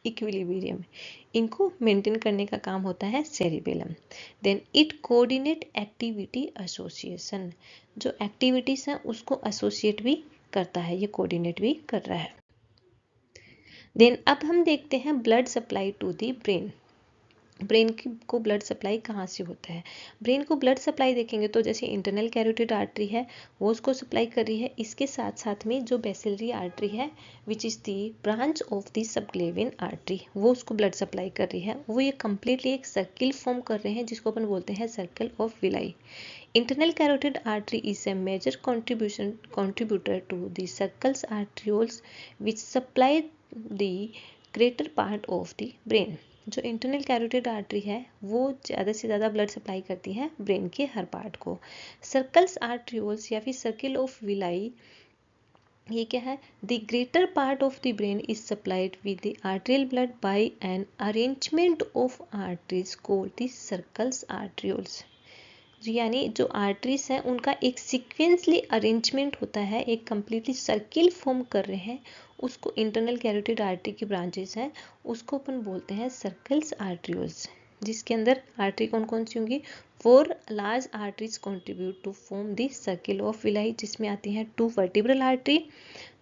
equilibrium. इनको मेंटेन करने का काम होता है cerebellum. Then it coordinate activity association. जो एक्टिविटीज हैं उसको एसोसिएट भी करता है, ये कोऑर्डिनेट भी कर रहा है। देन अब हम देखते हैं blood supply to the brain. Brain को ब्लड सप्लाई कहाँ से होता है। ब्रेन को ब्लड सप्लाई देखेंगे तो जैसे इंटरनल कैरोटिड आर्टरी है वो उसको सप्लाई कर रही है, इसके साथ साथ में जो बेसिलरी आर्टरी है which is the branch of the subclavian artery वो उसको ब्लड सप्लाई कर रही है। वो ये कम्प्लीटली एक सर्किल फॉर्म कर रहे हैं जिसको अपन बोलते हैं circle of villi. Internal carotid artery is a major contributor to the circles arterioles which supply the greater part of the brain. जो इंटरनल कैरोटिड आर्टरी है वो ज़्यादा से ज़्यादा ब्लड सप्लाई करती है ब्रेन के हर पार्ट को। सर्कल्स आर्ट्रियोल्स या फिर सर्किल ऑफ विलाई ये क्या है, the greater part of the brain is supplied with the arterial blood bye an arrangement of arteries called the circles arterioles. यानी जो आर्टरीज हैं उनका एक सीक्वेंसली अरेंजमेंट होता है, एक कम्प्लीटली सर्किल फॉर्म कर रहे हैं, उसको इंटरनल कैरोटिड आर्टरी की ब्रांचेस हैं उसको अपन बोलते हैं सर्कल्स आर्ट्रियोल्स। जिसके अंदर आर्टरी कौन कौन सी होंगी, 4 large arteries contribute to form the circle of Willis, जिसमें आती हैं 2 वर्टिब्रल आर्टरी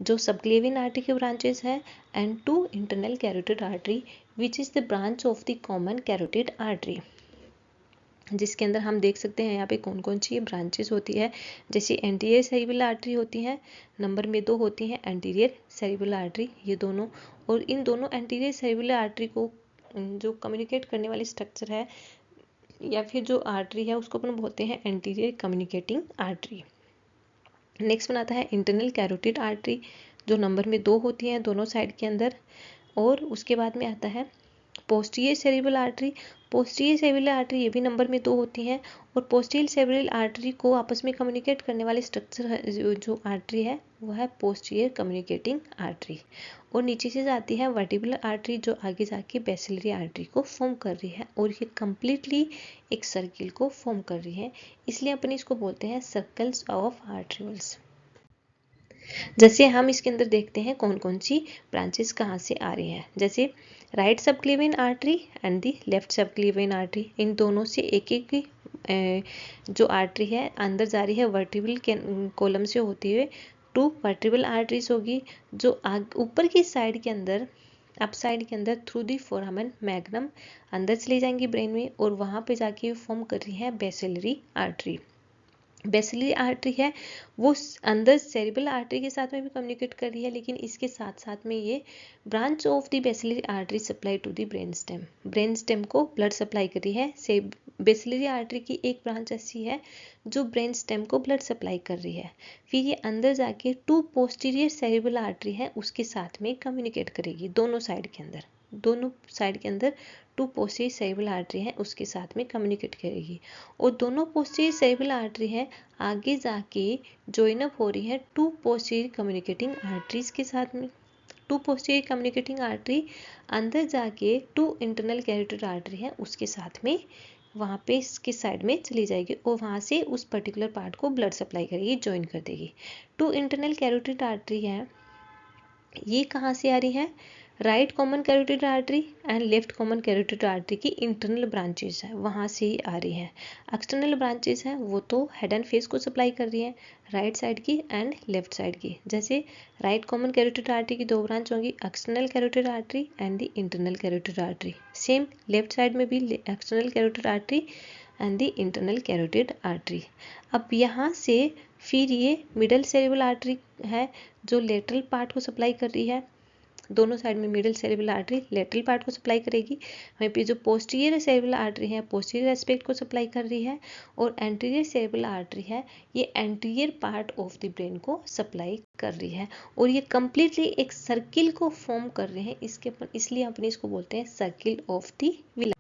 जो सबक्लेवियन आर्टरी के ब्रांचेस हैं and 2 internal carotid artery which is the branch of the common carotid artery. जिसके अंदर हम देख सकते हैं यहाँ पे कौन कौन सी ब्रांचेस होती है। जैसे एंटीरियर सेरिब्रल आर्टरी होती है, नंबर में 2 होती हैं एंटीरियर सेरिब्रल आर्टरी, ये दोनों। और इन दोनों एंटीरियर सेरिब्रल आर्टरी को जो कम्युनिकेट करने वाली स्ट्रक्चर है या फिर जो आर्टरी है उसको अपन बोलते हैं एंटीरियर कम्युनिकेटिंग आर्टरी। नेक्स्ट बनाता है इंटरनल कैरोटिड आर्टरी, जो नंबर में 2 होती हैं दोनों साइड के अंदर। और उसके बाद में आता है posterior cerebral artery. Posterior cerebral artery ये भी नंबर में 2 होती हैं। और पोस्टीरियर सेरिब्रल आर्टरी को आपस में कम्युनिकेट करने वाले स्ट्रक्चर जो आर्टरी है वो है पोस्टीरियर कम्युनिकेटिंग आर्टरी। और नीचे से जाती है वर्टिब्रल आर्टरी, जो आगे जाके बेसिलरी आर्टरी को फॉर्म कर रही है और ये कम्प्लीटली एक सर्किल को फॉर्म कर रही है, इसलिए अपन इसको बोलते हैं सर्कल्स ऑफ आर्टरीवल्स। जैसे हम इसके अंदर देखते हैं कौन कौन सी ब्रांचेस कहाँ से आ रही हैं। जैसे right subclavian artery and the left subclavian artery, इन दोनों से एक एक जो आर्टरी है अंदर जा रही है वर्टिब्रल कॉलम से होती हुए 2 वर्टिब्रल आर्टरीज होगी, जो ऊपर की साइड के अंदर अप साइड के अंदर थ्रू दी फोरामेन मैग्नम अंदर चली जाएंगी ब्रेन में, और वहाँ पे जाके फॉर्म कर रही है बेसिलरी आर्टरी। बेसिलरी आर्टरी है वो अंदर सेरिब्रल आर्टरी के साथ में भी कम्युनिकेट कर रही है, लेकिन इसके साथ साथ में ये branch of the basilar artery supply to the brain stem को ब्लड सप्लाई कर रही है। से बेसिलरी आर्टरी की एक ब्रांच ऐसी है जो ब्रेन स्टेम को ब्लड सप्लाई कर रही है। फिर ये अंदर जाके 2 पोस्टीरियर सेरिब्रल आर्टरी है उसके साथ में कम्युनिकेट करेगी, दोनों साइड के अंदर 2 पोस्टीरियर सेरिब्रल आर्टरी है उसके साथ में कम्युनिकेट करेगी। और दोनों पोस्टीरियर सेरिब्रल आर्टरी है आगे जाके ज्वाइन अप हो रही है 2 पोस्टीरियर कम्युनिकेटिंग आर्टरीज के साथ में। 2 पोस्टीरियर कम्युनिकेटिंग आर्टरी अंदर जाके 2 इंटरनल कैरोटिड आर्टरी है उसके साथ में वहाँ पे इसके साइड में चली जाएगी और वहाँ से उस पर्टिकुलर पार्ट को ब्लड सप्लाई करेगी, ज्वाइन कर देगी। 2 इंटरनल कैरोटिड आर्टरी है, ये कहाँ से आ रही है? Right common carotid artery and left common carotid artery की इंटरनल ब्रांचेस है वहाँ से ही आ रही है। एक्सटर्नल ब्रांचेस है वो तो हेड एंड फेस को सप्लाई कर रही है, राइट साइड की एंड लेफ्ट साइड की। जैसे राइट कॉमन कैरोटिड आर्टरी की 2 ब्रांच होंगी, external carotid artery and the internal carotid artery. Same left side में भी external carotid artery and the internal carotid artery. अब यहाँ से फिर ये मिडल सेरिब्रल आर्टरी है जो लेटरल पार्ट को सप्लाई कर रही है, दोनों साइड में middle cerebral artery lateral part को सप्लाई करेगी। वहीं पे जो पोस्टीरियर सेरिब्रल आर्टरी है पोस्टीरियर एस्पेक्ट को सप्लाई कर रही है, और एंटीरियर सेरिब्रल आर्टरी है ये anterior part of the brain को सप्लाई कर रही है। और ये कम्प्लीटली एक सर्किल को फॉर्म कर रहे हैं, इसलिए अपने इसको बोलते हैं सर्किल ऑफ द विलाई।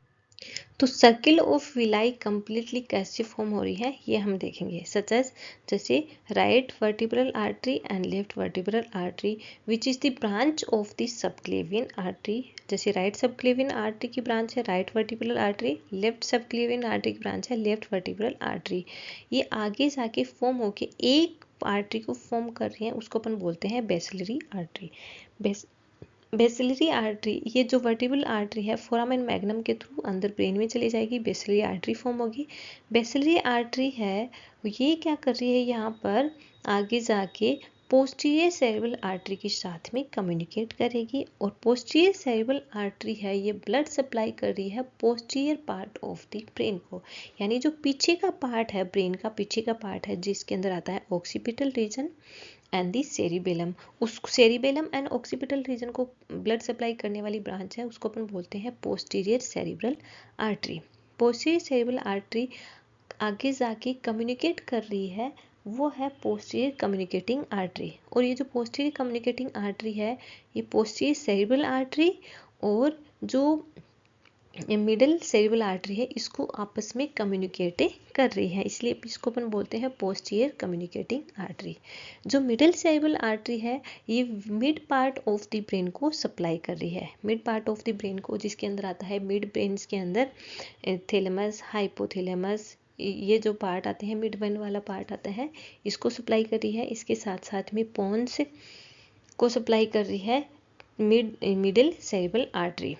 तो सर्किल ऑफ विलाई कम्प्लीटली कैसे फॉर्म हो रही है ये हम देखेंगे। सच एज जैसे right vertebral artery and left vertebral artery which is the branch of the subclavian artery. जैसे राइट सबक्लेवियन आर्टरी की ब्रांच है right vertebral artery, left subclavian artery की ब्रांच है लेफ्ट वर्टिब्रल आर्टरी। ये आगे जाके form होके एक आर्टरी को फॉर्म कर रही है, उसको अपन बोलते हैं बेसिलरी आर्टरी। बेसिलरी आर्टरी ये जो वर्टिब्रल आर्टरी है फोरामेन मैग्नम के थ्रू अंदर ब्रेन में चली जाएगी, बेसिलरी आर्टरी फॉर्म होगी। बेसिलरी आर्टरी है ये क्या कर रही है यहाँ पर आगे जाके पोस्टीरियर सेरिब्रल आर्टरी के साथ में कम्युनिकेट करेगी, और पोस्टीरियर सेरिब्रल आर्टरी है ये ब्लड सप्लाई कर रही है posterior part of the brain को, यानी जो पीछे का पार्ट है ब्रेन का पीछे का पार्ट है जिसके अंदर आता है occipital region and the cerebellum. उस सेरिबेलम एंड ऑक्सीपिटल रीजन को ब्लड सप्लाई करने वाली ब्रांच है उसको अपन बोलते हैं posterior cerebral artery. Posterior cerebral artery आगे जाके कम्युनिकेट कर रही है वो है पोस्टीरियर कम्युनिकेटिंग आर्टरी। और ये जो पोस्टीरियर कम्युनिकेटिंग आर्टरी है ये पोस्टीरियर सेरिब्रल आर्टरी और जो मिडल सेरिब्रल आर्टरी है इसको आपस में कम्युनिकेट कर रही है, इसलिए इसको अपन बोलते हैं पोस्टीरियर कम्युनिकेटिंग आर्टरी। जो मिडल सेरिब्रल आर्टरी है ये mid part of the brain को सप्लाई कर रही है, mid part of the brain को जिसके अंदर आता है मिड ब्रेन्स के अंदर थैलेमस हाइपोथैलेमस, ये जो पार्ट आते हैं मिड ब्रेन वाला पार्ट आता है इसको सप्लाई कर रही है। इसके साथ साथ में पोन्स को सप्लाई कर रही है मिडल सेरिब्रल आर्टरी।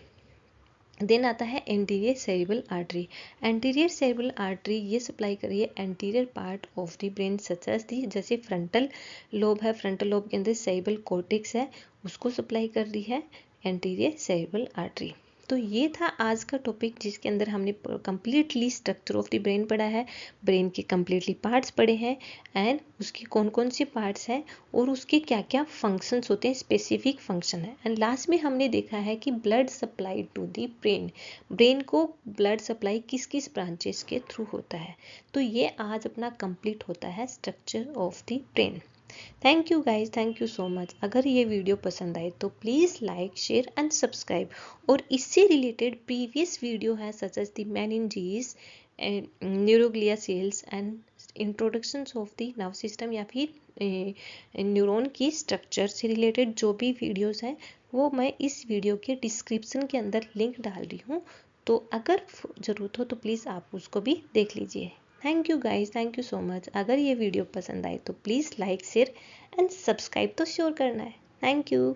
देन आता है anterior cerebral artery. Anterior cerebral artery ये सप्लाई कर रही है anterior part of the brain such as the, जैसे फ्रंटल लोब है फ्रंटल लोब के अंदर सेरिब्रल कॉर्टेक्स है उसको सप्लाई कर रही है एंटीरियर सेरिब्रल आर्टरी। तो ये था आज का टॉपिक, जिसके अंदर हमने completely structure of the brain पढ़ा है, ब्रेन के कम्प्लीटली पार्ट्स पढ़े हैं एंड उसके कौन कौन से पार्ट्स हैं और उसके क्या क्या फंक्शंस होते हैं, स्पेसिफिक फंक्शन है। एंड लास्ट में हमने देखा है कि blood supply to the brain, brain को ब्लड सप्लाई किस किस ब्रांचेस के थ्रू होता है। तो ये आज अपना कंप्लीट होता है structure of the brain. Thank you guys, thank you so much. अगर ये वीडियो पसंद आए तो please like, share and subscribe. और इससे रिलेटेड प्रीवियस वीडियो है such as the meninges, neuroglia cells and introductions of the nerve system, या फिर न्यूरॉन की स्ट्रक्चर से रिलेटेड जो भी वीडियोस हैं वो मैं इस वीडियो के डिस्क्रिप्शन के अंदर लिंक डाल रही हूँ। तो अगर ज़रूरत हो तो प्लीज़ आप उसको भी देख लीजिए। Thank you guys, thank you so much. अगर ये वीडियो पसंद आए तो please like, share and subscribe तो श्योर करना है। Thank you.